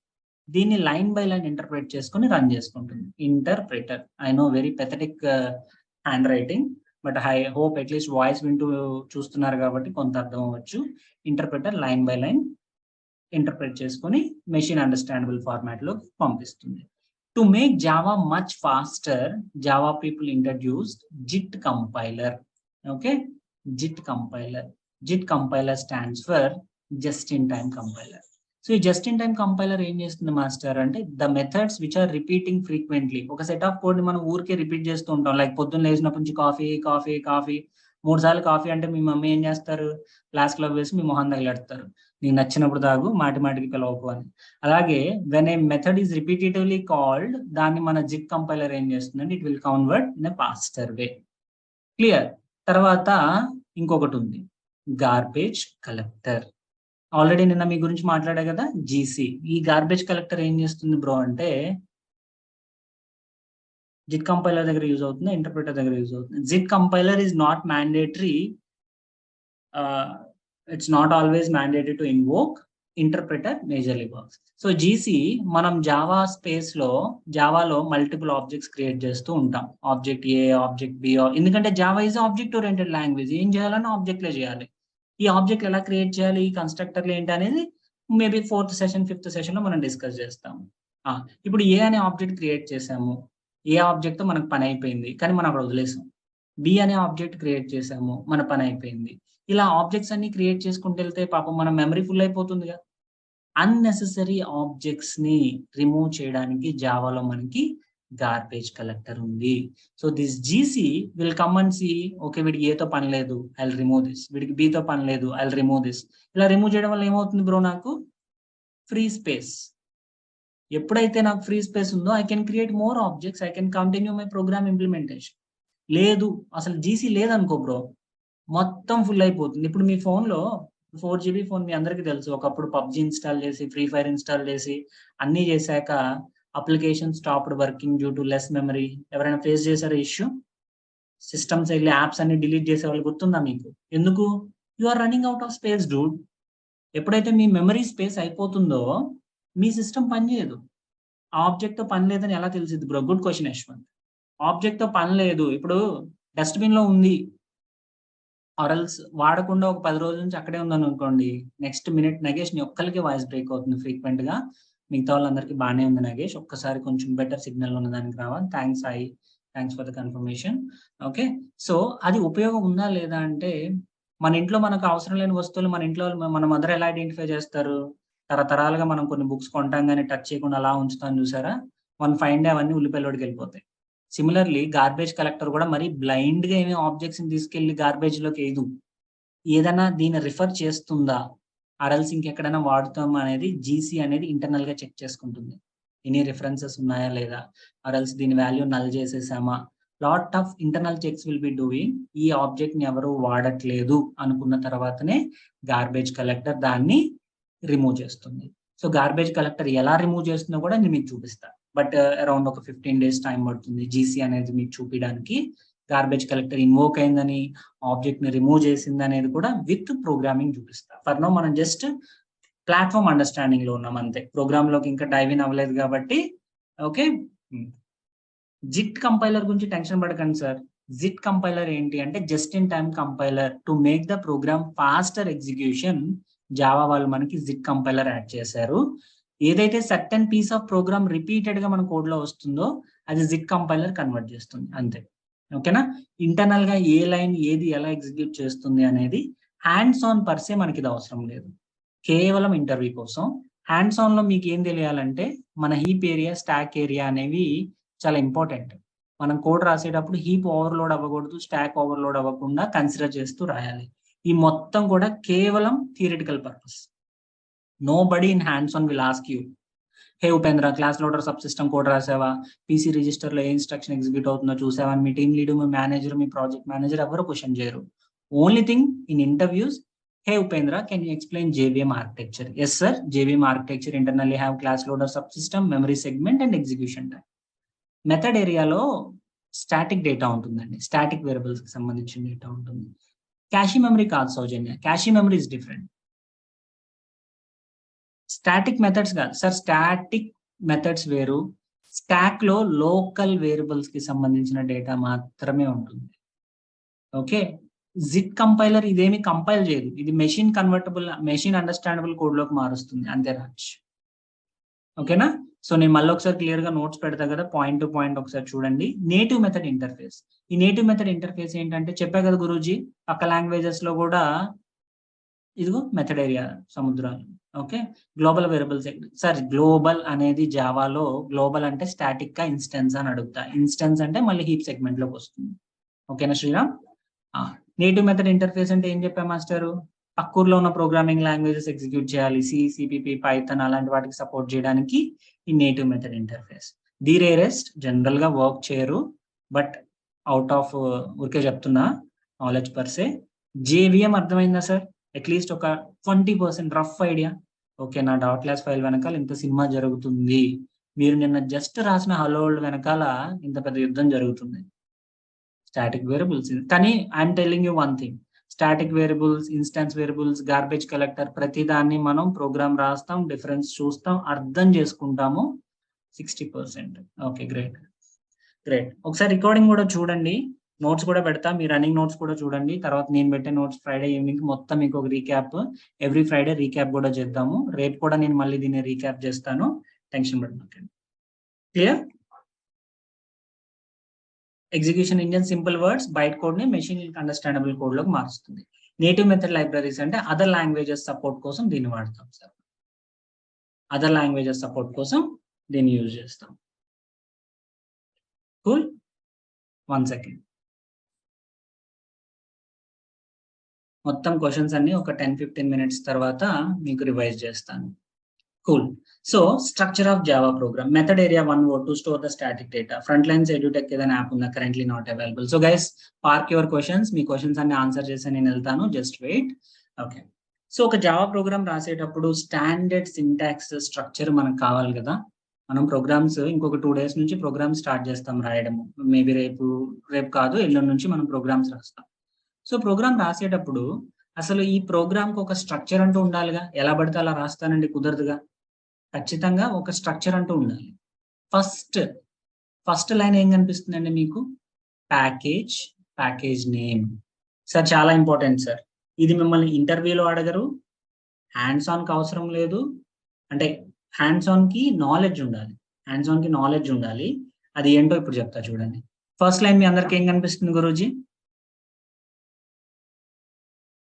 దీన్ని లైన్ బై లైన్ ఇంటర్ప్రిట్ చేసుకుని రన్ చేసుకుంటుంది interpreter. I know very pathetic handwriting, but I hope at least voice వింటూ చూస్తున్నారు కాబట్టి కొంత అర్థం అవ్వచ్చు. Interpreter line by line interpret చేసుకొని మెషిన్ అండర్స్టాండబుల్ ఫార్మాట్ లో పంపిస్తుంది. To make Java much faster, Java people introduced JIT compiler. Okay, JIT compiler stands for just in time compiler. So ఈ జస్ట్ ఇన్ టైమ్ కంపైలర్ ఏం చేస్తుంది master అంటే the methods which are repeating frequently. ఒక set of code ని మనం ఊరికే repeat చేస్తూ ఉంటాం. లైక్ పొద్దున్న లేచినప్పటి నుంచి కాఫీ 3 సార్లు కాఫీ అంటే మీ మమ్మీ ఏం చేస్తారు? ఫ్లాస్క్ లో వేసి మీ మొహం తగిలేడతారు, నీకు నచ్చినప్పుడు తాగు, మాటికి పిలవకు అని. అలాగే when a method is repetitively called, దాన్ని మన జిట్ కంపైలర్ ఏం చేస్తుందంటే it will convert in a faster way. Clear. తర్వాత ఇంకొకటి ఉంది, గార్బేజ్ కలెక్టర్. ఆల్రెడీ నిన్న మీ గురించి మాట్లాడా కదా, జీసీ. ఈ గార్బేజ్ కలెక్టర్ ఏం చేస్తుంది బ్రో అంటే జిట్ కంపైలర్ దగ్గర యూజ్ అవుతుంది, ఇంటర్ప్రిటర్ దగ్గర యూజ్ అవుతుంది. JIT compiler is not mandatory, it's not always mandatory to invoke, interpreter majorly works. So GC మనం జావా స్పేస్ లో, జావాలో మల్టిపుల్ ఆబ్జెక్ట్స్ క్రియేట్ చేస్తూ ఉంటాం. ఆబ్జెక్ట్ ఏ, ఆబ్జెక్ట్ బి, ఎందుకంటే Java is object oriented language. ఏం చేయాలన్నా ఆబ్జెక్ట్లే చేయాలి. ఈ ఆబ్జెక్ట్ ఎలా క్రియేట్ చేయాలి, ఈ కన్స్ట్రక్టర్లు ఏంటి అనేది maybe 4th session 5th session లో మనం డిస్కస్ చేస్తాము. ఇప్పుడు ఏ అనే ఆబ్జెక్ట్ క్రియేట్ చేసాము, ఏ ఆబ్జెక్ట్ తో మనకు పని అయిపోయింది, కానీ మనం అక్కడ వదిలేసాం. బి అనే ఆబ్జెక్ట్ క్రియేట్ చేసాము, మన పని అయిపోయింది. ఇలా ఆబ్జెక్ట్స్ అన్ని క్రియేట్ చేసుకుంటూ వెళ్తే పాపం మన మెమరీ ఫుల్ అయిపోతుందిగా. అన్నెసెసరీ ఆబ్జెక్ట్స్ ని రిమూవ్ చేయడానికి జావాలో మనకి గార్బేజ్ కలెక్టర్ ఉంది. So this GC will come and see, okay వీడికి ఏతో పని లేదు, ఐ విల్ రిమూవ్ దిస్, వీడికి బీతో పని లేదు, ఐ విల్ రిమూవ్ దిస్. ఇలా రిమూవ్ చేయడం వల్ల ఏమవుతుంది బ్రో, నాకు ఫ్రీ స్పేస్. ఎప్పుడైతే నాకు ఫ్రీ స్పేస్ ఉందో I can create more objects, I can continue my program implementation. లేదు అసలు జీసీ లేదనుకో బ్రో, మొత్తం ఫుల్ అయిపోతుంది. ఇప్పుడు మీ ఫోన్లో 4GB ఫోన్ మీ అందరికీ తెలుసు, ఒకప్పుడు పబ్జీ ఇన్స్టాల్ చేసి, ఫ్రీ ఫైర్ ఇన్స్టాల్ చేసి అన్నీ చేశాక application stopped working due to less memory. ఎవరైనా ఫేస్ చేశారా ఇష్యూ? సిస్టమ్స్ వెళ్ళి యాప్స్ అన్ని డిలీట్ చేసే వాళ్ళు గుర్తుందా మీకు? ఎందుకు? You are running out of space dude. ఎప్పుడైతే మీ మెమరీ స్పేస్ అయిపోతుందో మీ సిస్టమ్ పనిచేయదు. ఆబ్జెక్ట్ తో పని లేదని ఎలా తెలిసింది bro? Good question Yashwant. Object తో పని లేదు, ఇప్పుడు డస్ట్బిన్ లో ఉంది, ఆర్ఎల్స్ వాడకుండా ఒక 10 రోజుల నుంచి అక్కడే ఉందని అనుకోండి, నెక్స్ట్ మినిట్ నగేష్ నీ ఒక్కరికి వాయిస్ బ్రేక్ అవుతుంది ఫ్రీక్వెంట్ గా, మిగతా వాళ్ళందరికీ బాగానే ఉంది నగేష్, ఒక్కసారి కొంచెం బెటర్ సిగ్నల్ ఉన్నదానికి రావాలి. Thanks Sai, thanks for the confirmation. Okay, so అది ఉపయోగం ఉందా లేదా అంటే, మన ఇంట్లో మనకు అవసరం లేని వస్తువులు మన ఇంట్లో మన మదర్ ఎలా ఐడెంటిఫై చేస్తారు? తరతరాలుగా మనం కొన్ని బుక్స్ కొంటాం కానీ టచ్ చేయకుండా అలా ఉంచుతాం చూసారా, 1 ఫైన్ డే అవన్నీ ఉల్లిపల్లోడికి వెళ్ళిపోతాయి. సిమిలర్లీ గార్బేజ్ కలెక్టర్ కూడా మరి బ్లైండ్ గా ఏమి ఆబ్జెక్ట్స్ ని తీసుకెళ్లి గార్బేజ్ లోకి వేయదు. ఏదైనా దీన్ని రిఫర్ చేస్తుందా, ఆర్ఎల్స్ ఇంకెక్కడైనా వాడుతాం అనేది జీసీ అనేది ఇంటర్నల్ గా చెక్ చేసుకుంటుంది. ఎనీ రిఫరెన్సెస్ ఉన్నాయా లేదా, ఆర్ఎల్స్ దీని వాల్యూ నల్ చేసేసామా, lot of internal checks will be doing. ఈ ఆబ్జెక్ట్ ని ఎవరు వాడట్లేదు అనుకున్న తర్వాతనే గార్బేజ్ కలెక్టర్ దాన్ని రిమూవ్ చేస్తుంది. సో గార్బేజ్ కలెక్టర్ ఎలా రిమూవ్ చేస్తుందో కూడా నేను మీకు చూపిస్తా, బట్ అరౌండ్ ఒక 15 days టైం పడుతుంది జీసీ అనేది మీకు చూపించడానికి. గార్బేజ్ కలెక్టర్ ఇన్వోక్ అయిందని, ఆబ్జెక్ట్ ని రిమూవ్ చేసింది అనేది కూడా విత్ ప్రోగ్రామింగ్ చూపిస్తా. ఫర్ నో మనం జస్ట్ ప్లాట్ఫామ్ అండర్స్టాండింగ్ లో ఉన్నాం అంతే, ప్రోగ్రామ్ లోకి ఇంకా డైవ్ ఇన్ అవ్వలేదు కాబట్టి. ఓకే, జిట్ కంపైలర్ గురించి టెన్షన్ పడకండి సార్. జిట్ కంపైలర్ ఏంటి అంటే just in time compiler to make the program faster execution. Java వాళ్ళు మనకి జిట్ కంపైలర్ యాడ్ చేశారు. ఏదైతే certain piece of program repeated గా మన కోడ్ లో వస్తుందో అది జిట్ కంపైలర్ కన్వర్ట్ చేస్తుంది అంతే. ఓకేనా? ఇంటర్నల్ గా ఏ లైన్ ఏది ఎలా ఎగ్జిక్యూట్ చేస్తుంది అనేది హ్యాండ్స్ ఆన్ పర్సే మనకి ఇది అవసరం లేదు, కేవలం ఇంటర్వ్యూ కోసం. హ్యాండ్స్ ఆన్ లో మీకు ఏం తెలియాలంటే మన హీప్ ఏరియా, స్టాక్ ఏరియా అనేవి చాలా ఇంపార్టెంట్. మనం కోడ్ రాసేటప్పుడు హీప్ ఓవర్లోడ్ అవ్వకూడదు, స్టాక్ ఓవర్లోడ్ అవ్వకుండా కన్సిడర్ చేస్తూ రాయాలి. ఈ మొత్తం కూడా కేవలం theoretical purpose. Nobody in hands on will ask you, hey Upendra class loader subsystem code రాసావా, పీసీ రిజిస్టర్ లో ఏ ఇన్స్ట్రక్షన్ ఎగ్జిక్యూట్ అవుతుందో చూసావా, మీ టీమ్ లీడ్, మీ మేనేజర్, మీ ప్రాజెక్ట్ మేనేజర్ ఎవరు క్వశ్చన్ చేయరు. Only thing in interviews, hey Upendra, can you explain JVM architecture? Yes sir, JVM architecture internally have class loader subsystem, memory segment and execution time. Method ఏరియాలో static data ఉంటుందండి, static variables కి సంబంధించిన డేటా ఉంటుంది. Cache memory కాదు Soujanya, cache memory is different. Static methods కాదు sir, static methods వేరు, stack లో లోకల్ వేరియబుల్స్ కి సంబంధించిన డేటా మాత్రమే ఉంటుంది. ఓకే, జిట్ కంపైలర్ ఇదేమి కంపైల్ చేయదు, ఇది machine convertible, machine understandable code లోకి మారుస్తుంది అంతే రాజ్. ఓకేనా? సో నేను మళ్ళీ ఒకసారి క్లియర్ గా నోట్స్ పెడతా కదా, పాయింట్ టు పాయింట్ ఒకసారి చూడండి. నేటివ్ మెథడ్ ఇంటర్ఫేస్, ఈ నేటివ్ మెథడ్ ఇంటర్ఫేస్ ఏంటంటే చెప్పా కదా గురూజీ, పక్క లాంగ్వేజెస్ లో కూడా ఇదిగో మెథడ్ ఏరియా సముద్రాలు. Okay, global variables sir, global అనేది జావాలో గ్లోబల్ అంటే స్టాటిక్ గా ఇన్స్టెన్స్ అని అడుగుతా, ఇన్స్టెన్స్ అంటే మళ్ళీ హీప్ సెగ్మెంట్ లోకి వస్తుంది. ఓకేనా శ్రీరామ్? నేటివ్ మెథడ్ ఇంటర్ఫేస్ అంటే ఏం చెప్పా మాస్టరు, పక్కూర్లో ఉన్న ప్రోగ్రామింగ్ లాంగ్వేజెస్ ఎగ్జిక్యూట్ చేయాలి, సి, సిపిపి, పైథాన్ అలాంటి వాటికి సపోర్ట్ చేయడానికి ఈ native method interface. The rarest general గా వర్క్ చేయరు, బట్ అవుట్ ఆఫ్ ఊరికే చెప్తున్నా నాలెడ్జ్ పర్సే. జేవిఎం అర్థమైందా సార్? అట్లీస్ట్ ఒక 20% రఫ్ ఐడియా. ఓకే, నా డాట్ క్లాస్ ఫైల్ వెనకాల ఇంత సినిమా జరుగుతుంది, మీరు నిన్న జస్ట్ రాసిన హలో వెనకాల ఇంత పెద్ద యుద్ధం జరుగుతుంది. స్టాటిక్ వేరియబుల్స్, కానీ I'm telling you one thing, static variables, instance variables, garbage collector, ప్రతిదాన్ని మనం ప్రోగ్రామ్ రాస్తాం, డిఫరెన్స్ చూస్తాం, అర్థం చేసుకుంటాము 60%. Okay, great great. ఒకసారి రికార్డింగ్ కూడా చూడండి, నోట్స్ కూడా పెడతా, మీ రన్నింగ్ నోట్స్ కూడా చూడండి. తర్వాత నేను పెట్టే నోట్స్ ఫ్రైడే ఈవినింగ్ మొత్తం మీకు ఒక రీక్యాప్, ఎవ్రీ ఫ్రైడే రీక్యాప్ కూడా చేద్దాము. రేపు కూడా నేను మళ్ళీ దీన్ని రీక్యాప్ చేస్తాను, టెన్షన్ పడకండి. Clear? Execution engine simple words byte code ని మెషిన్ అండర్స్టాండబుల్ కోడ్ లోకి మారుస్తుంది. నేటివ్ మెథడ్ లైబ్రరీస్ అంటే అదర్ లాంగ్వేజెస్ సపోర్ట్ కోసం దీన్ని వాడతాం సార్. అదర్ లాంగ్వేజెస్ సపోర్ట్ కోసం దీన్ని యూజ్ చేస్తాం. కూల్. 1 సెకండ్. మొత్తం క్వశ్చన్స్ అన్ని ఒక 10-15 మినిట్స్ తర్వాత మీకు రివైజ్ చేస్తాను. Cool. So structure of Java program. Method area 1 word to store the static data. Front Lines Edutech ఏదైనా యాప్ ఉందా? Currently not available. So guys park your questions. మీ questions అన్ని ఆన్సర్ చేసి నేను వెళ్తాను. Just wait. ఓకే. సో ఒక Java program రాసేటప్పుడు standard syntax structure మనకు కావాలి కదా. మనం ప్రోగ్రామ్స్ ఇంకొక 2 days నుంచి ప్రోగ్రామ్ స్టార్ట్ చేస్తాం రాయడము. మేబీ రేపు కాదు, ఎల్లుండి నుంచి మనం ప్రోగ్రామ్స్ రాస్తాం. సో ప్రోగ్రామ్ రాసేటప్పుడు అసలు ఈ ప్రోగ్రామ్కి ఒక స్ట్రక్చర్ అంటూ ఉండాలిగా. ఎలా పడితే అలా రాస్తానండి, కుదరదుగా. ఖచ్చితంగా ఒక స్ట్రక్చర్ అంటూ ఉండాలి. ఫస్ట్ లైన్ ఏం కనిపిస్తుందండి మీకు? Package name. సార్ చాలా ఇంపార్టెంట్ సార్. ఇది మిమ్మల్ని ఇంటర్వ్యూలో అడగరు, హ్యాండ్స్ ఆన్కి అవసరం లేదు. అంటే హ్యాండ్స్ ఆన్కి నాలెడ్జ్ ఉండాలి. అది ఏంటో ఇప్పుడు చెప్తా చూడండి. ఫస్ట్ లైన్ మీ అందరికి ఏం కనిపిస్తుంది గురూజీ?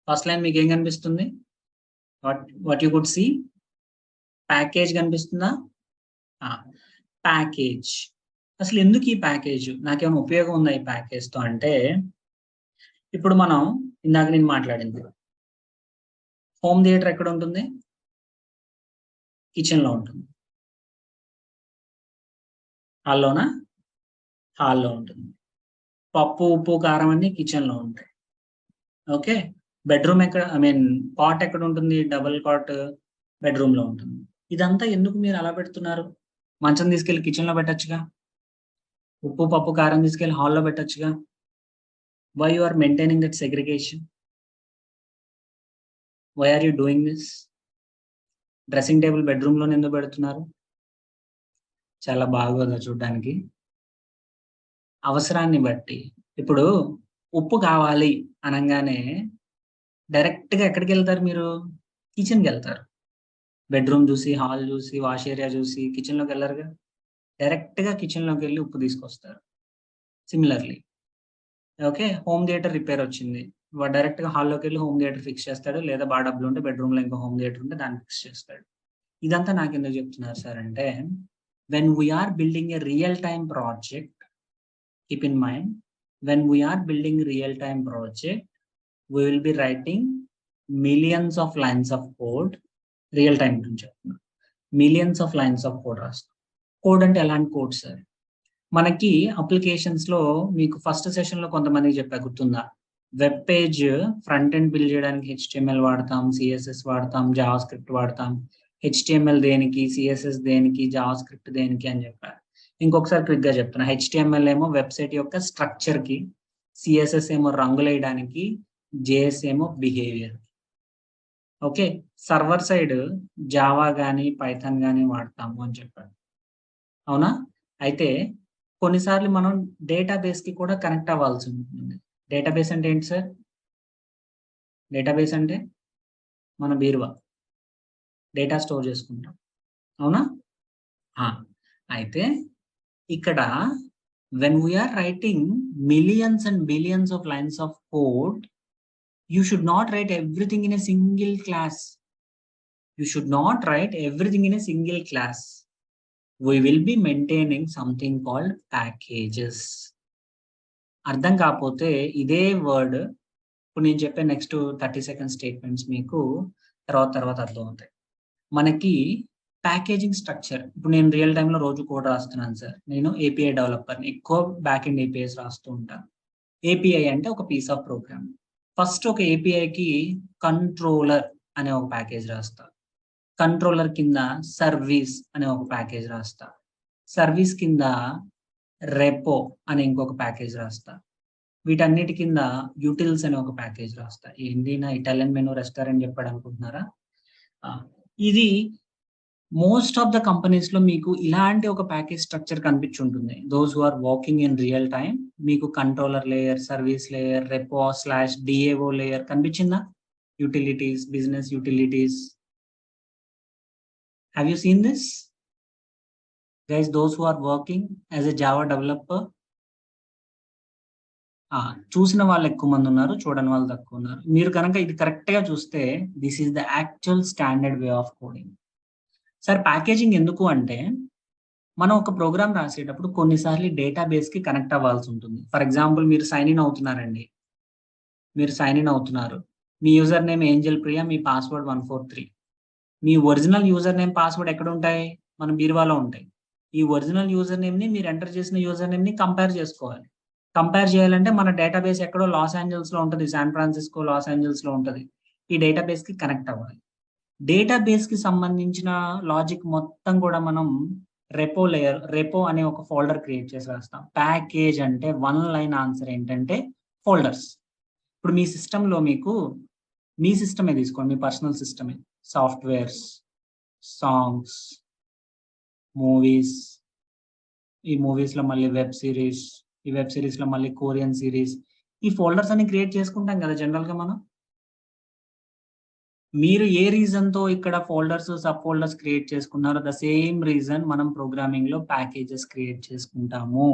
ఫస్ట్ లైన్ మీకు ఏం కనిపిస్తుంది? What you could see? Package కనిపిస్తుందా? ప్యాకేజ్. అసలు ఎందుకు ఈ ప్యాకేజ్? నాకేమైనా ఉపయోగం ఉందా ఈ ప్యాకేజ్తో అంటే, ఇప్పుడు మనం ఇందాక నేను మాట్లాడింది హోమ్ థియేటర్ ఎక్కడ ఉంటుంది? కిచెన్లో ఉంటుంది. హాల్లో ఉంటుంది. పప్పు, ఉప్పు, కారం అన్ని కిచెన్లో ఉంటాయి. ఓకే. బెడ్రూమ్ ఎక్కడ, కాట్ ఎక్కడ ఉంటుంది? డబుల్ కాట్ బెడ్రూమ్లో ఉంటుంది. ఇదంతా ఎందుకు మీరు అలా పెడుతున్నారు? మంచం తీసుకెళ్ళి కిచెన్లో పెట్టచ్చుగా. ఉప్పు, పప్పు, కారం తీసుకెళ్ళి హాల్లో పెట్టచ్చుగా. Why you are maintaining that segregation? Why are you doing this? Dressing table బెడ్రూమ్లో ఎందుకు పెడుతున్నారు? చాలా బాగోదా చూడడానికి? అవసరాన్ని బట్టి. ఇప్పుడు ఉప్పు కావాలి అనగానే డైరెక్ట్గా ఎక్కడికి వెళ్తారు మీరు? కిచెన్కి వెళ్తారు. బెడ్రూమ్ చూసి, హాల్ చూసి, వాష్ ఏరియా చూసి కిచెన్లోకి వెళ్ళరుగా. డైరెక్ట్గా కిచెన్లోకి వెళ్ళి ఉప్పు తీసుకొస్తారు. Similarly okay, home theatre repair వచ్చింది, వాడు డైరెక్ట్గా హాల్లోకి వెళ్ళి హోమ్ థియేటర్ ఫిక్స్ చేస్తాడు. లేదా బాగా డబ్బులు ఉంటే బెడ్రూమ్లో ఇంకో హోమ్ థియేటర్ ఉంటే దాన్ని ఫిక్స్ చేస్తాడు. ఇదంతా నాకు ఎందుకు చెప్తున్నారు సార్ అంటే, when we're building a real time project, keep in mind, when we are building real-time project, we will be writing millions of lines of code. Real-time గురించి చెప్తున్నా, millions of lines of code రాస్తాం. Code అంటే ఎలాంటి code sir? మనకి applications లో మీకు first session లో కొంతమందికి చెప్పా, గుర్తుందా? Web page front end build చేయడానికి HTML వాడతాం, CSS వాడతాం, జావా స్క్రిప్ట్ వాడతాం. HTML దేనికి, CSS దేనికి, జావా స్క్రిప్ట్ దేనికి అని చెప్పారు. ఇంకొకసారి క్విక్ గా చెప్తున్నా. HTML ఏమో వెబ్సైట్ యొక్క స్ట్రక్చర్ కి, CSS ఏమో రంగులేయడానికి, JS ఏమో behaviour. Okay, server side Java కానీ పైథాన్ కానీ వాడతాము అని చెప్పారు. అవునా? అయితే కొన్నిసార్లు మనం డేటాబేస్ కి కూడా కనెక్ట్ అవ్వాల్సి ఉంటుంది. డేటాబేస్ అంటే ఏంటి సార్? డేటాబేస్ అంటే మన బీరువా, డేటా స్టోర్ చేసుకుంటాం. అవునా? అయితే ఇక్కడ when we are writing millions and billions of lines of code, you should not write everything in a single class. We will be maintaining something called packages. అర్థం కాకపోతే ఇదే వర్డ్ ఇప్పుడు నేను చెప్పే నెక్స్ట్ 30 సెకండ్ స్టేట్మెంట్స్ మీకు తర్వాత అర్థం అవుతాయి. మనకి ప్యాకేజింగ్ స్ట్రక్చర్, ఇప్పుడు నేను రియల్ టైంలో రోజు కోడ్ రాస్తున్నాను సార్. నేను API డెవలపర్ని, ఎక్కువ బ్యాక్ ఎండ్ APIs రాస్తూ ఉంటాను. API అంటే ఒక పీస్ ఆఫ్ ప్రోగ్రామ్. ఫస్ట్ ఒక APIకి కంట్రోలర్ అనే ఒక ప్యాకేజ్ రాస్తా. కంట్రోలర్ కింద సర్వీస్ అనే ఒక ప్యాకేజ్ రాస్తా. సర్వీస్ కింద రెపో అనే ఇంకొక ప్యాకేజ్ రాస్తా. వీటన్నిటి కింద యూటిల్స్ అనే ఒక ప్యాకేజ్ రాస్తా. ఏంటి నా ఇటాలియన్ మెనూ రెస్టారెంట్ చెప్పాడు అనుకుంటున్నారా? ఇది మోస్ట్ ఆఫ్ ద కంపెనీస్ లో మీకు ఇలాంటి ఒక ప్యాకేజ్ స్ట్రక్చర్ కనిపించుంటుంది. Those who are working in real time, మీకు controller layer, service layer, repo / DAO layer కనిపించిందా? Utilities, business utilities. Have you seen this guys? Those who are working as a Java developer. చూసిన వాళ్ళు ఎక్కువ మంది ఉన్నారు, చూడని వాళ్ళు తక్కువ ఉన్నారు. మీరు కనుక ఇది కరెక్ట్ గా చూస్తే this is the actual standard way of coding. Sir packaging ఎందుకు అంటే, మనం ఒక ప్రోగ్రామ్ రాసేటప్పుడు కొన్నిసార్లు డేటాబేస్‌కి కనెక్ట్ అవ్వాల్సి ఉంటుంది. ఫర్ ఎగ్జాంపుల్ మీరు సైన్ ఇన్ అవుతున్నారండి. మీరు సైన్ ఇన్ అవుతున్నారు. మీ యూజర్ నేమ్ ఏంజెల్ ప్రియ, మీ పాస్వర్డ్ 143. మీ ఒరిజినల్ యూజర్ నేమ్, పాస్వర్డ్ ఎక్కడుంటాయి? మన బీరువాలో ఉంటాయి. ఈ ఒరిజినల్ యూజర్ నేమ్‌ని మీరు ఎంటర్ చేసిన యూజర్ నేమ్‌ని కంపేర్ చేసుకోవాలి. కంపేర్ చేయాలంటే మన డేటాబేస్ ఎక్కడో లాస్ ఏంజెల్స్‌లో ఉంటది. శాన్ ఫ్రాన్సిస్కో, లాస్ ఏంజెల్స్‌లో ఉంటది. ఈ డేటాబేస్‌కి కనెక్ట్ అవ్వాలి. డేటాబేస్‌కి సంబంధించిన లాజిక్ మొత్తం కూడా మనం రెపో అనే ఒక ఫోల్డర్ క్రియేట్ చేసి రాస్తాం. ప్యాకేజ్ అంటే వన్ లైన్ ఆన్సర్ ఏంటంటే ఫోల్డర్స్. ఇప్పుడు మీ సిస్టమ్‌లో మీ సిస్టమే తీసుకోండి. మీ పర్సనల్ సిస్టమే. సాఫ్ట్‌వేర్స్, సాంగ్స్, మూవీస్, ఈ మూవీస్‌లో మళ్ళీ వెబ్ సీరీస్, ఈ వెబ్ సీరీస్‌లో మళ్ళీ కొరియన్ సీరీస్. ఈ ఫోల్డర్స్ అన్ని క్రియేట్ చేసుకుంటాం కదా జనరల్‌గా మనం. మీరు ఏ రీజన్‌తో ఇక్కడ ఫోల్డర్స్, సబ్ ఫోల్డర్స్ క్రియేట్ చేసుకున్నారో ద సేమ్ రీజన్ మనం ప్రోగ్రామింగ్‌లో ప్యాకేజెస్ క్రియేట్ చేసుకుంటాము.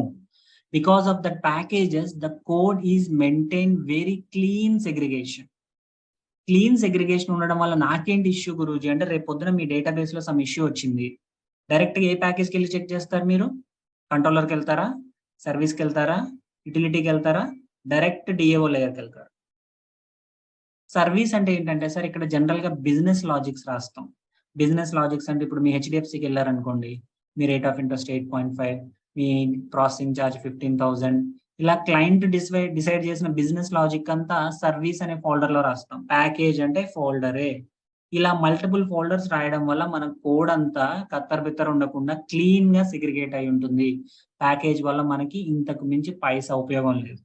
Because of that packages the code is maintain very clean segregation. Clean segregation ఉండడం వల్ల నాకేంటి ఇష్యూ గురూజీ అంటే, రేపు పొద్దున మీ డేటాబేస్‌లో సమ్ ఇష్యూ వచ్చింది. డైరెక్ట్‌గా ఏ ప్యాకేజ్‌కెళ్ళి చెక్ చేస్తారు మీరు? కంట్రోలర్‌కెళ్తారా? సర్వీస్‌కెళ్తారా? యుటిలిటీకెళ్తారా? డైరెక్ట్ డిఏఓ లేయర్‌కెళ్తారు. సర్వీస్ అంటే ఏంటంటే సార్, ఇక్కడ జనరల్‌గా బిజినెస్ లాజిక్స్ రాస్తాం. బిజినెస్ లాజిక్స్ అంటే ఇప్పుడు మీ హెచ్‌డిఎఫ్‌సికెళ్లారనుకోండి. మీ రేట్ ఆఫ్ ఇంట్రెస్ట్ 8.5, మీ ప్రాసెసింగ్ చార్జ్ 15,000 ఇలా క్లయింట్ డిసైడ్ చేసిన బిజినెస్ లాజిక్ అంతా సర్వీస్ అనే ఫోల్డర్‌లో రాస్తాం. ప్యాకేజ్ అంటే ఫోల్డరే. ఇలా మల్టిపుల్ ఫోల్డర్స్ రాయడం వల్ల మన కోడ్ అంతా కత్తర్-బిత్తర్ ఉండకుండా క్లీన్‌గా సెగ్రిగేట్ అయ్యి ఉంటుంది. ప్యాకేజ్ వల్ల మనకి ఇంతకు మించి పైసా ఉపయోగం లేదు.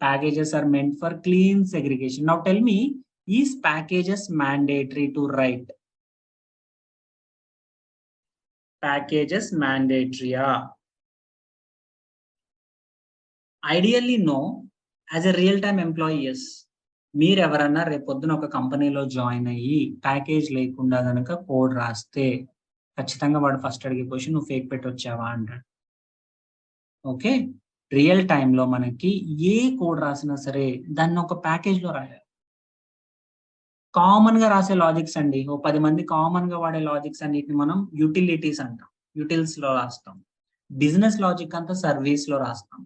Packages are meant for clean segregation. Now tell me, is packages mandatory to write? Packages mandatory? Ideally, no. As a real-time employee, yes. మీరు ఎవరన్నా రేపొద్దున ఒక కంపెనీలో జాయిన్ అయ్యి ప్యాకేజ్ లేకుండా గనక కోడ్ రాస్తే ఖచ్చితంగా వాడు ఫస్ట్ అడిగే క్వశ్చన్, నువ్వు ఫేక్ పెట్టొచ్చావా అంటాడు. ఓకే. రియల్ టైమ్‌లో మనకి ఏ కోడ్ రాసినా సరే దాన్ని ఒక ప్యాకేజ్‌లో రాయాలి. కామన్‌గా రాసే లాజిక్స్ అండి. ఓ 10 మంది కామన్‌గా వాడే లాజిక్స్ అన్నిటిని మనం యుటిలిటీస్ అంటాం. యుటిల్స్‌లో రాస్తాం. బిజినెస్ లాజిక్ అంతా సర్వీస్‌లో రాస్తాం.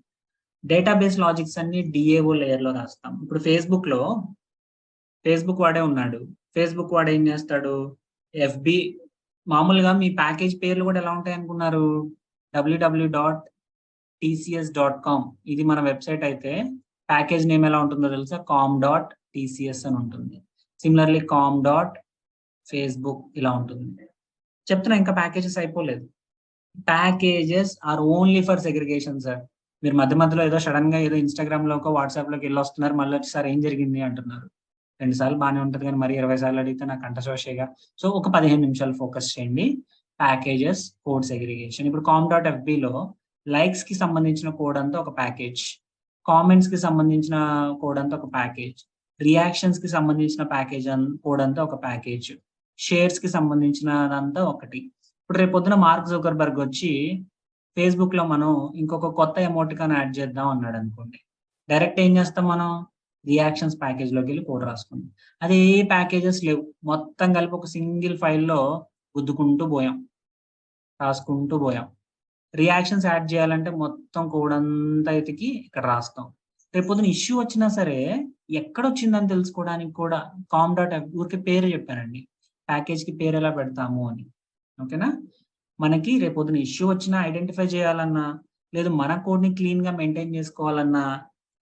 డేటాబేస్ లాజిక్స్ అన్ని డిఏఓ లేయర్‌లో రాస్తాం. ఇప్పుడు ఫేస్‌బుక్ వాడే ఉన్నాడు. ఫేస్‌బుక్ వాడు ఏం చేస్తాడు? ఎఫ్‌బి మామూలుగా మీ ప్యాకేజ్ పేర్లు కూడా ఎలా ఉంటాయనుకున్నారు? www.tcs.com ఇది మన వెబ్‌సైట్ అయితే ప్యాకేజ్ నేమ్ ఎలా ఉంటుందో తెలుసా? com.tcs అని ఉంటుంది. సిమిలర్‌లీ com.facebook ఇలా ఉంటుంది. చెప్తున్నా ఇంకా ప్యాకేజెస్ అయిపోలేదు. Packages are only for segregation sir. మీరు మధ్య మధ్యలో ఏదో సడెన్‌గా ఏదో ఇన్‌స్టాగ్రామ్‌లోకో, వాట్సాప్‌లోకి ఎళ్ళొస్తున్నారు. మళ్ళీ వచ్చి సార్ ఏం జరిగింది అంటున్నారు. 2 సార్లు బానే ఉంటది గానీ మరి 20 సార్లు అడిగితే నాకు కంఠశోషేగా. సో ఒక 15 నిమిషాలు ఫోకస్ చేయండి. Packages, code segregation. ఇప్పుడు com.fbలో లైక్స్‌కి సంబంధించిన కోడ్ అంతా ఒక ప్యాకేజ్. కామెంట్స్‌కి సంబంధించిన కోడ్ అంతా ఒక ప్యాకేజ్. రియాక్షన్స్‌కి సంబంధించిన కోడ్ అంతా ఒక ప్యాకేజ్. షేర్స్‌కి సంబంధించినదంతా ఒకటి. ఇప్పుడు రేపొద్దున మార్క్ జుకర్‌బర్గ్ వచ్చి ఫేస్‌బుక్‌లో మనం ఇంకొక కొత్త ఎమోటికాన్ యాడ్ చేద్దాం అన్నాడనుకోండి. డైరెక్ట్ ఏం చేస్తాం మనం? రియాక్షన్స్ ప్యాకేజ్‌లోకెళ్ళి కోడ్ రాసుకుంటాం. అదే ప్యాకేజెస్ లేవు. మొత్తం కలిపి ఒక సింగిల్ ఫైల్‌లో గుద్దుకుంటూ పోయాం. రాసుకుంటూ పోయాం. రియాక్షన్స్ యాడ్ చేయాలంటే మొత్తం కోడ్ అంతా ఎతికి ఇక్కడ రాస్తాం. రేపొద్దున ఇష్యూ వచ్చినా సరే ఎక్కడొచ్చిందని తెలుసుకోవడానికి కూడా ఊరికే పేరు చెప్పానండి. ప్యాకేజ్‌కి పేరు ఎలా పెడతాము అని. ఓకేనా? మనకి రేపొద్దున ఇష్యూ వచ్చినా ఐడెంటిఫై చేయాలన్నా, లేదు మన కోడ్‌ని క్లీన్‌గా మెయింటైన్ చేసుకోవాలన్నా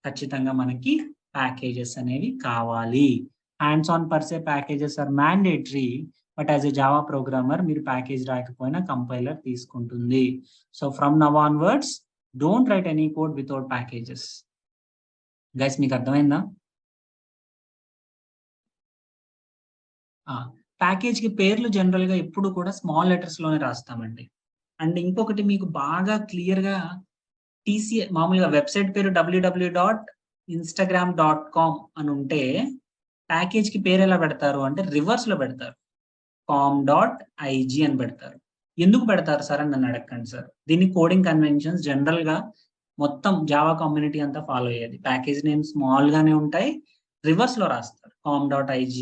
ఖచ్చితంగా మనకి ప్యాకేజెస్ అనేవి కావాలి. Hands on per se packages are mandatory. But as a Java programmer మీరు ప్యాకేజ్ రాయకపోయినా కంపైలర్ తీసుకుంటుంది. So from now onwards don't write any code without packages. Guys మీకు అర్థమైందా? ప్యాకేజ్‌కి పేర్లు జనరల్‌గా ఎప్పుడు కూడా స్మాల్ లెటర్స్‌లోనే రాస్తామండి. అండ్ ఇంకొకటి మీకు బాగా క్లియర్‌గా మామూలుగా వెబ్‌సైట్ పేరు www.instagram.com అని ఉంటే ప్యాకేజ్‌కి పేరు ఎలా పెడతారు అంటే రివర్స్‌లో పెడతారు. com.ig అని పెడతారు. ఎందుకు పెడతారు సార్ అని నన్ను అడగకండి సార్. దీన్ని కోడింగ్ కన్వెన్షన్స్ జనరల్‌గా మొత్తం జావా కమ్యూనిటీ అంతా ఫాలో అయ్యేది. ప్యాకేజ్ నేమ్ స్మాల్ గానే ఉంటాయి. రివర్స్‌లో రాస్తారు. com.ig,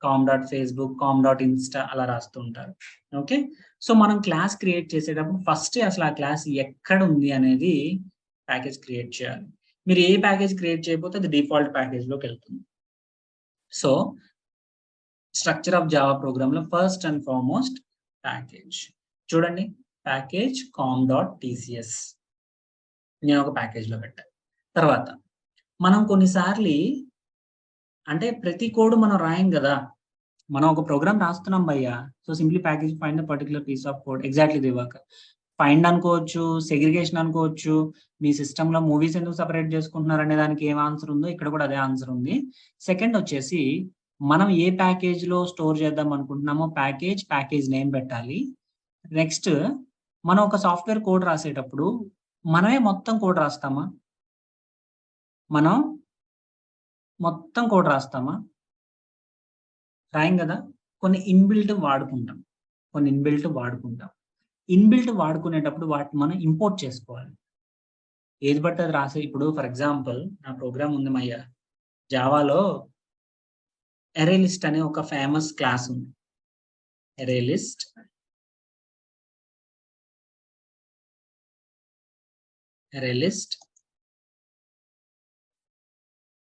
com.facebook, com.insta అలా రాస్తూ ఉంటారు. ఓకే, సో మనం క్లాస్ క్రియేట్ చేసేటప్పుడు ఫస్ట్ అసలు ఆ క్లాస్ ఎక్కడ ఉంది అనేది ప్యాకేజ్ క్రియేట్ చేయాలి. మీరు ఏ ప్యాకేజ్ క్రియేట్ చేయకపోతే అది డిఫాల్ట్ ప్యాకేజ్లోకి వెళ్తుంది. So structure of Java programme లో ఫస్ట్ అండ్ ఫార్మోస్ట్ ప్యాకేజ్. చూడండి, ప్యాకేజ్ com.tcs నేను ఒక ప్యాకేజ్ లో పెట్టాను. తర్వాత మనం కొన్నిసార్లు అంటే ప్రతి కోడ్ మనం రాయం కదా, మనం ఒక ప్రోగ్రామ్ రాస్తున్నాం భయ్యా. So simply package find the particular piece of code. Exactly Divakar, find అనుకోవచ్చు, సెగ్రిగేషన్ అనుకోవచ్చు. మీ సిస్టమ్ లో మూవీస్ ఎందుకు సపరేట్ చేసుకుంటున్నారు అనే దానికి ఏం ఆన్సర్ ఉందో ఇక్కడ కూడా అదే ఆన్సర్ ఉంది. సెకండ్ వచ్చేసి మనం ఏ ప్యాకేజ్ లో స్టోర్ చేద్దాం అనుకుంటున్నామో ప్యాకేజ్ నేమ్ పెట్టాలి. నెక్స్ట్ మనం ఒక సాఫ్ట్వేర్ కోడ్ రాసేటప్పుడు మనమే మొత్తం కోడ్ రాస్తామా? మనం మొత్తం కోడ్ రాస్తామా? రాయం కదా. కొన్ని ఇన్బిల్ట్ వాడుకుంటాం. ఇన్బిల్ట్ వాడుకునేటప్పుడు వాటిని మనం ఇంపోర్ట్ చేసుకోవాలి. ఏది బట్టి అది రాసే. ఇప్పుడు ఫర్ ఎగ్జాంపుల్ నా ప్రోగ్రామ్ ఉంది మయ్య, జావాలో అరే లిస్ట్ అనే ఒక ఫేమస్ క్లాస్ ఉంది. అరే లిస్ట్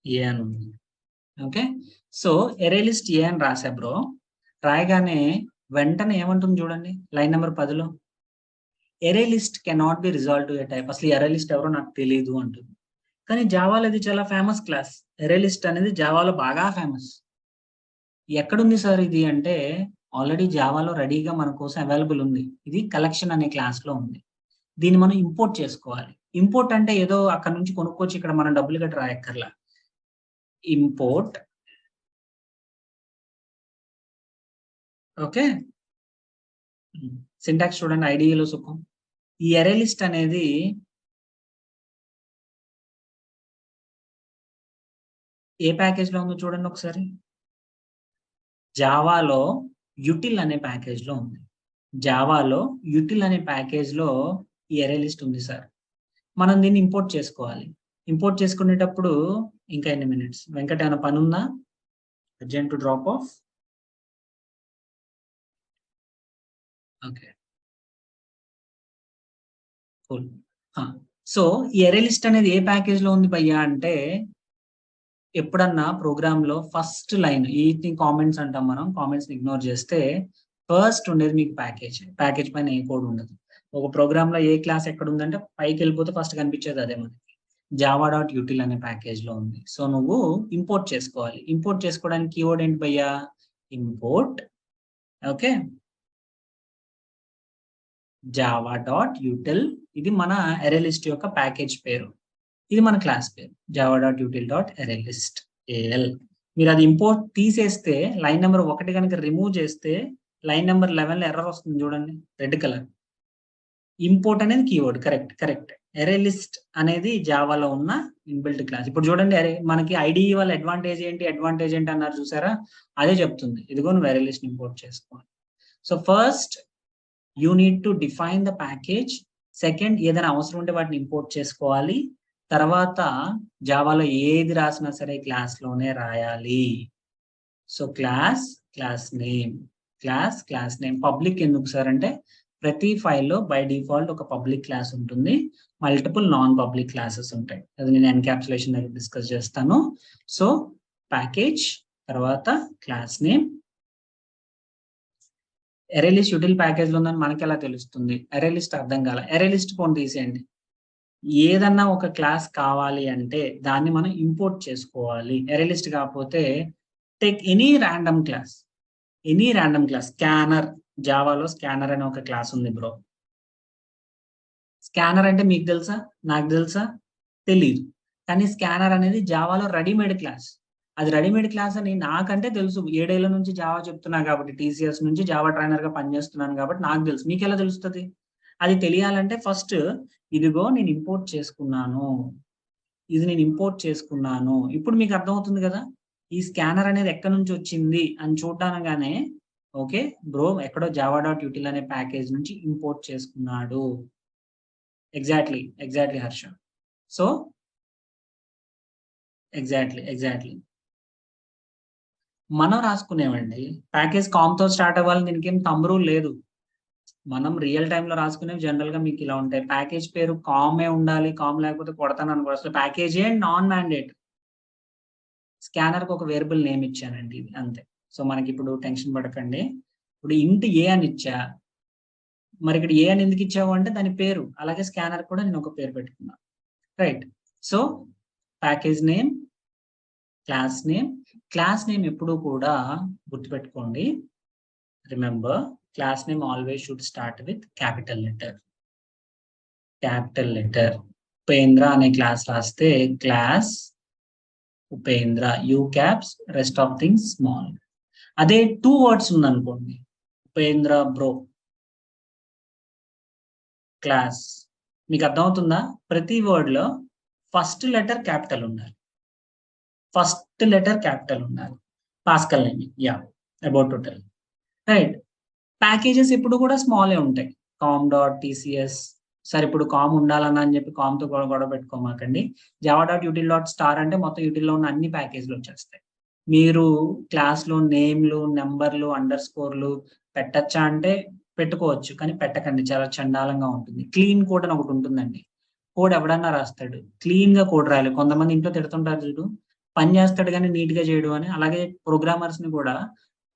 ఏ అని ఉంది. ఓకే, సో అరే లిస్ట్ ఏ అని రాసా బ్రో. రాయగానే వెంటనే ఏమంటుంది చూడండి, లైన్ నెంబర్ 10లో array list cannot be resolve to a type. అసలు ఈ అరే లిస్ట్ ఎవరో నాకు తెలియదు అంటుంది. కానీ జావాలో ఇది చాలా ఫేమస్ క్లాస్. అరే లిస్ట్ అనేది జావాలో బాగా ఫేమస్. ఎక్కడుంది సార్ ఇది అంటే, ఆల్రెడీ జావాలో రెడీగా మన కోసం అవైలబుల్ ఉంది. ఇది కలెక్షన్ అనే క్లాస్ లో ఉంది. దీన్ని మనం ఇంపోర్ట్ చేసుకోవాలి. ఇంపోర్ట్ అంటే ఏదో అక్కడ నుంచి కొనుక్కొచ్చి ఇక్కడ మనం డబ్బులు కట్టి రాయక్కర్లా. ఇంపోర్ట్, ఓకే, సింటాక్స్ చూడండి, ఐడిఈలో సుఖం. ఈ అరే లిస్ట్ అనేది ఏ ప్యాకేజ్ లో ఉందో చూడండి ఒకసారి. జావాలో యుటిల్ అనే ప్యాకేజ్ లో ఉంది. జావాలో యుటిల్ అనే ప్యాకేజ్ లో ఈ అరే లిస్ట్ ఉంది సార్. మనం దీన్ని ఇంపోర్ట్ చేసుకోవాలి. ఇంపోర్ట్ చేసుకునేటప్పుడు ఇంకా ఎన్ని మినిట్స్? వెంకట ఏమైనా పని ఉందా? Urgent to drop of. Okay, cool. So ఈ అరే లిస్ట్ అనేది ఏ ప్యాకేజ్ లో ఉంది భయ్యా అంటే, ఎప్పుడన్నా ప్రోగ్రామ్ లో ఫస్ట్ లైన్, ఈ కామెంట్స్ అంటాం మనం, కామెంట్స్ ఇగ్నోర్ చేస్తే ఫస్ట్ ఉండేది మీకు ప్యాకేజ్ పైన ఏ కోడ్ ఉండదు. ఒక ప్రోగ్రామ్ లో ఏ క్లాస్ ఎక్కడ ఉందంటే పైకి వెళ్ళిపోతే ఫస్ట్ కనిపించేది అదే మనకి. java.util అనే ప్యాకేజ్ లో ఉంది. సో నువ్వు ఇంపోర్ట్ చేసుకోవాలి. ఇంపోర్ట్ చేసుకోవడానికి కీవర్డ్ ఏంటి భయ్యా? ఇంపోర్ట్. ఓకే, java.util ఇది మన అరే లిస్ట్ యొక్క ప్యాకేజ్ పేరు. ఇది మన క్లాస్ పేరు java.util.arraylist. మీరు అది ఇంపోర్ట్ తీసేస్తే లైన్ నెంబర్ 1 కనుక రిమూవ్ చేస్తే లైన్ నెంబర్ 11లో ఎర్రర్ వస్తుంది చూడండి, రెడ్ కలర్. ఇంపోర్ట్ అనేది కీవర్డ్. కరెక్ట్. అరే లిస్ట్ అనేది జావాలో ఉన్న ఇన్బిల్ట్ క్లాస్. ఇప్పుడు చూడండి, అరే మనకి ఐడిఈ వాళ్ళ అడ్వాంటేజ్ ఏంటి అన్నారు చూసారా, అదే చెప్తుంది. ఇదిగో నువ్వు అరే లిస్ట్ ఇంపోర్ట్ చేసుకోవాలి. So first you need to define the package. Second, ఏదైనా అవసరం ఉంటే వాటిని ఇంపోర్ట్ చేసుకోవాలి. తర్వాత జావాలో ఏది రాసినా సరే క్లాస్ లోనే రాయాలి. సో క్లాస్ నేమ్ పబ్లిక్ ఎందుకు సార్ అంటే, ప్రతి ఫైల్లో బై డిఫాల్ట్ ఒక పబ్లిక్ క్లాస్ ఉంటుంది, మల్టిపుల్ నాన్ పబ్లిక్ క్లాసెస్ ఉంటాయి. అది నేను ఎన్క్యాప్సులేషన్ దగ్గర డిస్కస్ చేస్తాను. సో ప్యాకేజ్ తర్వాత class name. Array list util package లో ఉందని మనకి ఎలా తెలుస్తుంది? అరే లిస్ట్ అర్థం కాల, అరే లిస్ట్ పోనీ తీసేయండి. ఏదన్నా ఒక క్లాస్ కావాలి అంటే దాన్ని మనం ఇంపోర్ట్ చేసుకోవాలి. అరే లిస్ట్ కాకపోతే take any random class. Scanner, జావాలో స్కానర్ అనే ఒక క్లాస్ ఉంది బ్రో. స్కానర్ అంటే మీకు తెలుసా, నాకు తెలుసా? తెలీదు. కానీ స్కానర్ అనేది జావాలో రెడీమేడ్ క్లాస్. అది రెడీమేడ్ క్లాస్ అని నాకంటే తెలుసు. 7 ఏళ్ల నుంచి జావా చెప్తున్నా కాబట్టి, టీసీఎస్ నుంచి జావా ట్రైనర్ గా పనిచేస్తున్నాను కాబట్టి నాకు తెలుసు. మీకు ఎలా తెలుస్తుంది? అది తెలియాలంటే ఫస్ట్ ఇదిగో నేను ఇంపోర్ట్ చేసుకున్నాను. ఇప్పుడు మీకు అర్థమవుతుంది కదా, ఈ స్కానర్ అనేది ఎక్కడి నుంచి వచ్చింది అని చూడడానగానే ఓకే బ్రో ఎక్కడో java.util అనే ప్యాకేజ్ నుంచి ఇంపోర్ట్ చేసుకున్నాడు. ఎగ్జాక్ట్లీ హర్ష. సో ఎగ్జాక్ట్లీ మనం రాసుకునేవండి. ప్యాకేజ్ కామ్తో స్టార్ట్ అవ్వాలి, దీనికి ఏం థంబ్ రూల్ లేదు. మనం రియల్ టైంలో రాసుకునేవి జనరల్ గా మీకు ఇలా ఉంటాయి. ప్యాకేజ్ పేరు కామే ఉండాలి, కామ్ లేకపోతే కొడతాను అనుకో. అసలు ప్యాకేజే నాన్ మ్యాండేట్. స్కానర్ కి ఒక వేరియబుల్ నేమ్ ఇచ్చానండి, ఇది అంతే. సో మనకి ఇప్పుడు టెన్షన్ పడకండి. ఇప్పుడు ఇంట్ ఏ అని ఇచ్చా, మరి ఇక్కడ ఏ అని ఎందుకు ఇచ్చావు అంటే దాని పేరు. అలాగే స్కానర్ కూడా నేను ఒక పేరు పెట్టుకున్నా, right. So package name, class name ఎప్పుడు కూడా గుర్తుపెట్టుకోండి. Remember, class name always should start with capital letter. Upendra అనే క్లాస్ రాస్తే class Upendra, you caps, rest of things small. అదే 2 వర్డ్స్ ఉందనుకోండి, ఉపేంద్ర బ్రో క్లాస్. మీకు అర్థమవుతుందా? ప్రతి వర్డ్ లో ఫస్ట్ లెటర్ క్యాపిటల్ ఉండాలి, Pascal name. Yeah, about to tell, right. Packages ఎప్పుడు కూడా స్మాలే ఉంటాయి. Com dot TCS. సరే, ఇప్పుడు కామ్ ఉండాలన్నా అని చెప్పి కామ్తో గొడవ పెట్టుకోమాకండి. Java dot util dot star అంటే మొత్తం యూటిల్లో ఉన్న అన్ని ప్యాకేజ్లు వచ్చేస్తాయి. మీరు క్లాస్లో నేమ్లు, నెంబర్లు, అండర్ స్కోర్లు పెట్టచ్చా అంటే పెట్టుకోవచ్చు, కానీ పెట్టకండి, చాలా చండాలంగా ఉంటుంది. క్లీన్ కోడ్ అని ఒకటి ఉంటుందండి. కోడ్ ఎవడన్నా రాస్తాడు, క్లీన్ గా కోడ్ రాయాలి. కొంతమంది ఇంట్లో తిడుతుంటారు చూడు, పని చేస్తాడు కానీ నీట్ గా చేయడు అని. అలాగే ప్రోగ్రామర్స్ ని కూడా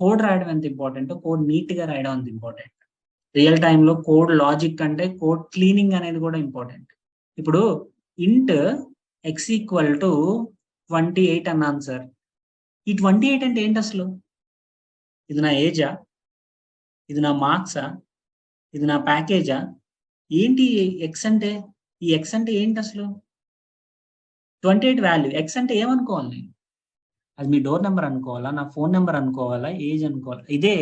కోడ్ రాయడం ఎంత ఇంపార్టెంట్, కోడ్ నీట్ గా రాయడం అంత ఇంపార్టెంట్. రియల్ టైంలో కోడ్ లాజిక్ అంటే కోడ్ క్లీనింగ్ అనేది కూడా ఇంపార్టెంట్. ఇప్పుడు ఇంట్ ఎక్స్ ఈక్వల్ టు 28 అన్నాను సార్. ఈ 28 అంటే ఏంటి అసలు? ఇది నా ఏజా? ఇది నా మార్క్సా? ఇది నా ప్యాకేజా? ఏంటి ఎక్స్ అంటే? ఈ ఎక్స్ అంటే ఏంటి అసలు? 28 వాల్యూ. ఎక్స్ అంటే ఏమనుకోవాలి? అది మీ డోర్ నెంబర్ అనుకోవాలా, నా ఫోన్ నెంబర్ అనుకోవాలా, ఏజ్ అనుకోవాలా? ఇదే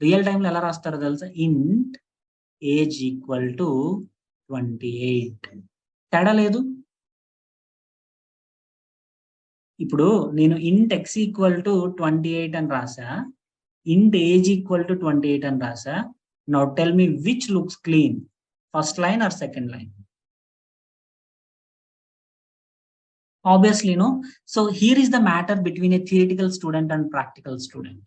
రియల్ టైంలో ఎలా రాస్తారో తెలుసా? ఇంట్ ఏజ్ ఈక్వల్ టు 28. తేడా లేదు. ఇప్పుడు నేను ఇంట్ ఎక్స్ ఈక్వల్ టు 28 అని రాసా, ఇంట్ ఏజ్ ఈక్వల్ టు 28 అని రాసా. Now tell me which looks clean, first line or second line? Obviously, no. So here is the matter between a theoretical student and practical student.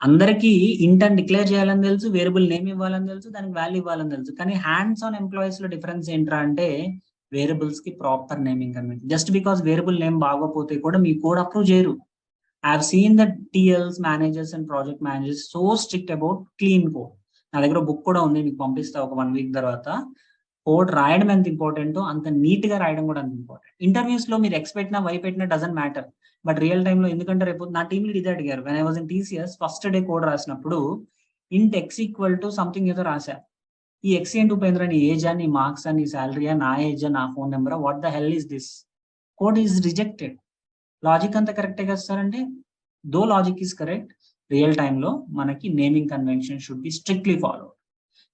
అందరికీ ఇంట్ అని declare చేయాలని తెలుసు, వేరియబుల్ నేమ్ ఇవ్వాలని తెలుసు, దానికి వాల్యూ ఇవ్వాలని తెలుసు. కానీ హ్యాండ్స్ ఆన్ ఎంప్లాయీస్ లో డిఫరెన్స్ ఏంట్రా అంటే వేరియబుల్స్ కి proper naming convention. Just because variable name బాగోపోతే కూడా మీ కోడ్ అప్రూవ్ చేయరు. I have seen the TLs, managers and project managers so strict about clean code. నా దగ్గర బుక్ కూడా ఉంది, మీకు పంపిస్తా ఒక 1 వీక్ తర్వాత. కోడ్ రాయడం ఎంత ఇంపార్టెంటో అంత నీట్ గా రాయడం కూడా అంత ఇంపార్టెంట్. ఇంటర్వ్యూస్ లో మీరు ఎక్స్ పెట్టినా వై పెట్టినా డజంట్ మ్యాటర్. బట్ రియల్ టైంలో, ఎందుకంటే రేపు నా టీమ్ లీడ్ ఇదే అడిగారు. When I was in TCS first day code రాసినప్పుడు ఇంట్ ఎక్స్ ఈక్వల్ టు సంథింగ్ ఏదో రాశా. ఈ ఎక్స్ ఏంటి ఉపేంద్ర? నీ ఏజ్ అని, మార్క్స్ అని, శాలరీయా, నా ఏజ్, నా phone number, what the hell is this? Code is rejected. Logic అంతా కరెక్టే కదా సార్ అంటే, though logic is correct, real టైంలో మనకి naming convention should be strictly follow.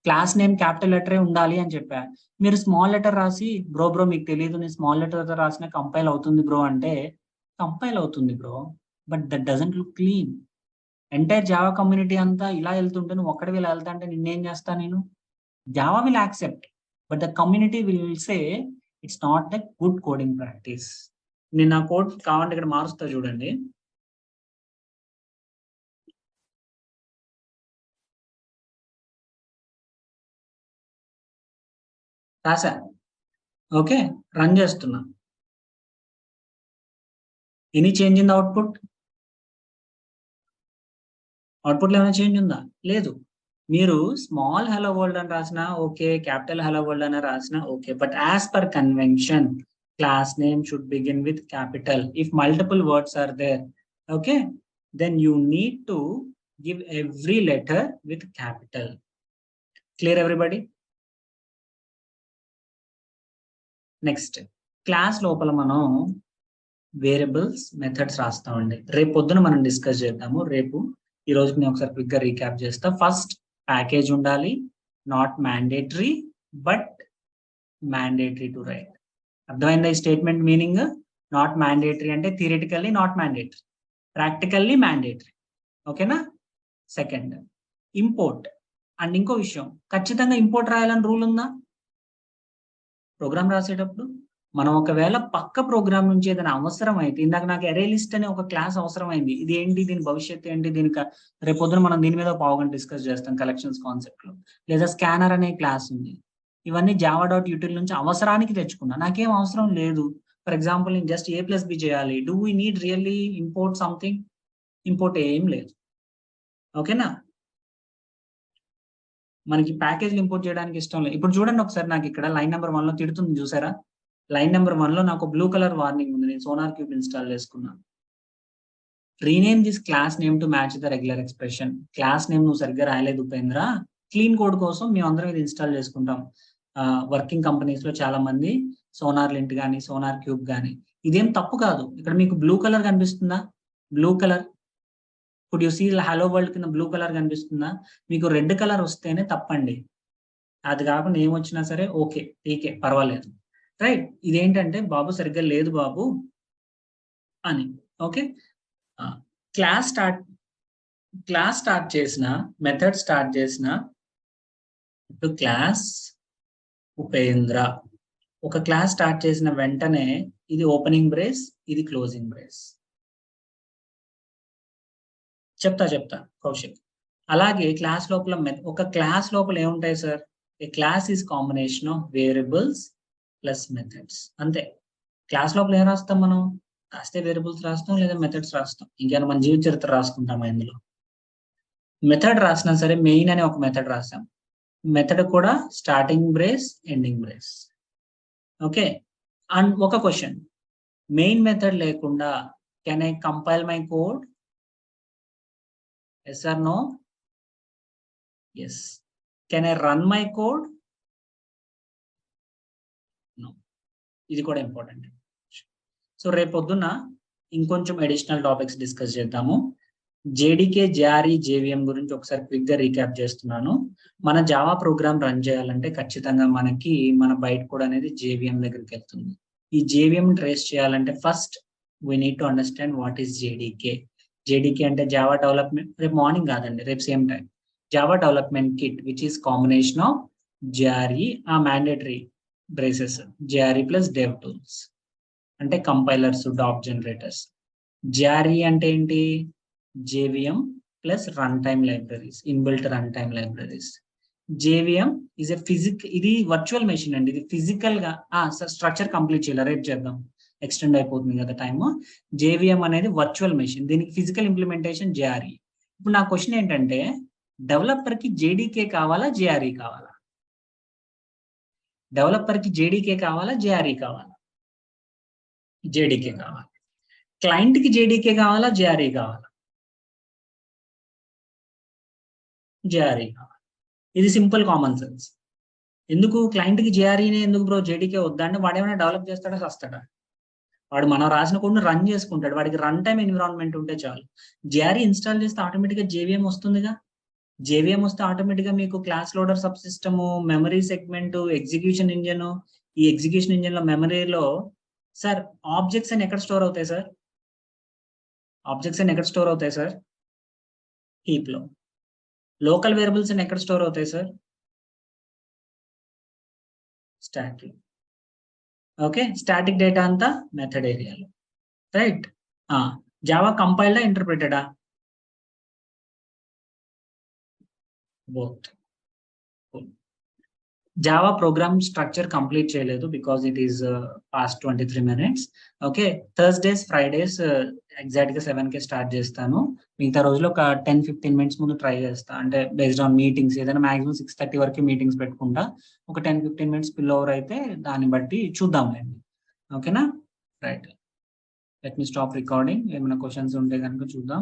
Class name capital లెటరే ఉండాలి అని చెప్పా. మీరు స్మాల్ లెటర్ రాసి బ్రో మీకు తెలియదు, నేను స్మాల్ లెటర్ రాసిన కంపైల్ అవుతుంది బ్రో అంటే కంపైల్ అవుతుంది bro, but that doesn't look clean. Entire Java community అంతా ఇలా వెళ్తుంటే నువ్వు ఒక్కడివి ఇలా వెళ్తా అంటే నిన్నేం చేస్తా నేను? Java will accept, but the community will say it's not the good coding practice. నేను నా కోడ్ కావాలంటే ఇక్కడ మారుస్తా చూడండి. రాసా, ఓకే, రన్ చేస్తున్నా. Any change in the output? అవుట్పుట్లో ఏమైనా చేంజ్ ఉందా? లేదు. మీరు స్మాల్ హెలో వరల్డ్ అని రాసినా ఓకే, క్యాపిటల్ హెలో వరల్డ్ అని రాసినా okay, but as per convention class name should begin with capital. If multiple words are there, okay, then you need to give every letter with capital. Clear everybody? Next class లోపల మనం variables, methods రాస్తామండి. రేపు పొద్దున మనం discuss చేద్దాము. రేపు ఈ రోజుకి నేను ఒకసారి క్విక్ గా రీక్యాప్ చేస్తా. ఫస్ట్, ప్యాకేజ్ ఉండాలి, not mandatory but mandatory to write. అర్థమైందా ఈ స్టేట్మెంట్ మీనింగ్? నాట్ మ్యాండేటరీ అంటే theoretically not mandatory, practically mandatory. ఓకేనా? Second, import. అండ్ ఇంకో విషయం, ఖచ్చితంగా ఇంపోర్ట్ రాయాలని రూల్ ఉందా ప్రోగ్రామ్ రాసేటప్పుడు? మనం ఒకవేళ పక్క ప్రోగ్రామ్ నుంచి ఏదైనా అవసరం అయితే, ఇందాక నాకు అరే లిస్ట్ అనే ఒక క్లాస్ అవసరమైంది. ఇది ఏంటి? దీని భవిష్యత్తు ఏంటి? రేపొద్దున మనం దీని మీద పావుగంట డిస్కస్ చేస్తాం కలెక్షన్స్ కాన్సెప్ట్ లో. లేదా స్కానర్ అనే క్లాస్ ఉంది. ఇవన్నీ java.util నుంచి అవసరానికి తెచ్చుకున్నా. నాకేం అవసరం లేదు. ఫర్ ఎగ్జాంపుల్ నేను జస్ట్ a+b చేయాలి. Do we need really import something? Import ఏం లేదు. ఓకేనా? మనకి ప్యాకేజ్లు ఇంపోర్ట్ చేయడానికి ఇష్టం లేదు. ఇప్పుడు చూడండి ఒకసారి, నాకు ఇక్కడ లైన్ నెంబర్ 1 లో తిడుతుంది చూసారా? లైన్ నెంబర్ 1 లో నాకు బ్లూ కలర్ వార్నింగ్ ఉంది. నేను సోనార్ క్యూబ్ ఇన్స్టాల్ చేసుకున్నాను. Rename this class name to match the regular expression. Class name నువ్వు సరిగ్గా రాయలేదు ఉపేంద్ర. క్లీన్ కోడ్ కోసం మేము అందరం ఇది ఇన్స్టాల్ చేసుకుంటాం. వర్కింగ్ కంపెనీస్ లో చాలా మంది సోనార్ లింట్ కానీ సోనార్ క్యూబ్ కానీ. ఇదేం తప్పు కాదు. ఇక్కడ మీకు బ్లూ కలర్ కనిపిస్తుందా? Blue colour. ఇప్పుడు యూ సీ హలో వరల్డ్ కింద బ్లూ కలర్ కనిపిస్తుందా? మీకు రెడ్ కలర్ వస్తేనే తప్పండి. అది కాకుండా ఏమొచ్చినా సరే ఓకే, టీకే, పర్వాలేదు. రైట్. ఇదేంటంటే బాబు సరిగ్గా లేదు బాబు అని. ఓకే, క్లాస్ స్టార్ట్ చేసిన, మెథడ్ స్టార్ట్ చేసిన, ఇప్పుడు క్లాస్ ఉపేంద్ర. ఒక క్లాస్ స్టార్ట్ చేసిన వెంటనే ఇది ఓపెనింగ్ బ్రేస్, ఇది క్లోజింగ్ బ్రేస్. చెప్తా కౌశిక్. అలాగే క్లాస్ లోపల ఒక క్లాస్ లోపల ఏముంటాయి sir? A class is combination of variables plus methods. అంతే. క్లాస్ లోపల ఏం రాస్తాం మనం? రాస్తే వేరియబుల్స్ రాస్తాం, లేదా మెథడ్స్ రాస్తాం. ఇంకేమైనా మన జీవిత చరిత్ర రాసుకుంటాం ఇందులో. మెథడ్ రాసినా సరే మెయిన్ అనే ఒక మెథడ్ రాస్తాం. మెథడ్ కూడా starting brace, ending brace. Okay. And ఒక క్వశ్చన్, మెయిన్ మెథడ్ లేకుండా can I compile my code? Yes or no? Yes. Can I run my code? No. ఇది కూడా ఇంపార్టెంట్. సో రేపొద్దున ఇంకొంచెం అడిషనల్ టాపిక్స్ డిస్కస్ చేద్దాము. JDK, JRE, JVM గురించి ఒకసారి quick గా రీక్యాప్ చేస్తున్నాను. మన జావా ప్రోగ్రామ్ రన్ చేయాలంటే ఖచ్చితంగా మనకి మన బైట్ కోడ్ అనేది జేవిఎం దగ్గరికి వెళ్తుంది. ఈ జేవిఎం ట్రేస్ చేయాలంటే first we need to understand what is JDK. JDK అంటే జావా డెవలప్మెంట్, రేపు మార్నింగ్ కాదండి, రేపు same time, Java development kit which is combination of JRE, uh mandatory braces JRE plus dev tools అంటే compilers, doc generators. JRE అంటే ఏంటి? JVM plus runtime libraries, inbuilt runtime libraries. JVM is a ఇది virtual machine అండి. ఇది physical గా structure complete చేయాలి, రేపు చేద్దాం, ఎక్స్టెండ్ అయిపోతుంది కదా టైమ్. JVM అనేది వర్చువల్ మెషిన్, దీనికి ఫిజికల్ ఇంప్లిమెంటేషన్ JRE. ఇప్పుడు నా క్వశ్చన్ ఏంటంటే, డెవలపర్ కి JDK కావాలా, JRE కావాలా? డెవలపర్ కి JDK కావాలా, JRE కావాలా? JDK కావాలి. క్లయింట్ కి JDK కావాలా, JRE కావాలా? JRE కావాలి. ఇది సింపుల్ కామన్ సెన్స్. ఎందుకు క్లయింట్ కి JREనే ఎందుకు బ్రో, JDK వద్దా అంటే వాడు ఏమైనా డెవలప్ చేస్తాడా, వస్తాడా? వాడు మనం రాసిన కోడ్ని రన్ చేసుకుంటాడు. వాడికి రన్ టైమ్ ఎన్విరాన్మెంట్ ఉంటే చాలు. JRE ఇన్స్టాల్ చేస్తే ఆటోమేటిక్ గా JVM వస్తుందిగా. JVM వస్తే ఆటోమేటిక్ గా మీకు class loader sub system, memory segment, execution engine. ఈ ఎగ్జిక్యూషన్ ఇంజన్ లో మెమరీలో సార్ ఆబ్జెక్ట్స్ అని ఎక్కడ స్టోర్ అవుతాయి సార్? ఆబ్జెక్ట్స్ అని ఎక్కడ స్టోర్ అవుతాయి సార్? హీప్ లో. లోకల్ వేరియబుల్స్ అని ఎక్కడ స్టోర్ అవుతాయి సార్? స్టాక్ లో. ఓకే, స్టాటిక్ డేటా అంతా మెథడ్ ఏరియాలో. రైట్. జావా కంపైల్డా, ఇంటర్ప్రిటెడా? Both. Java program structure complete చేయలేదు because it is past 23 minutes. Okay, Thursdays, Fridays exact గా 7కే స్టార్ట్ చేస్తాను. మిగతా రోజులు ఒక 10-15 minutes ముందు ట్రై చేస్తా. అంటే బేస్డ్ ఆన్ మీటింగ్స్, ఏదైనా మాక్సిమం 6:30 వరకు మీటింగ్స్ పెట్టుకుంటా. ఒక 10-15 minutes స్పిల్ ఓవర్ అయితే దాన్ని బట్టి చూద్దాంలేండి. ఓకేనా? Right. Let me stop recording. ఏమైనా క్వశ్చన్స్ ఉంటే కనుక చూద్దాం.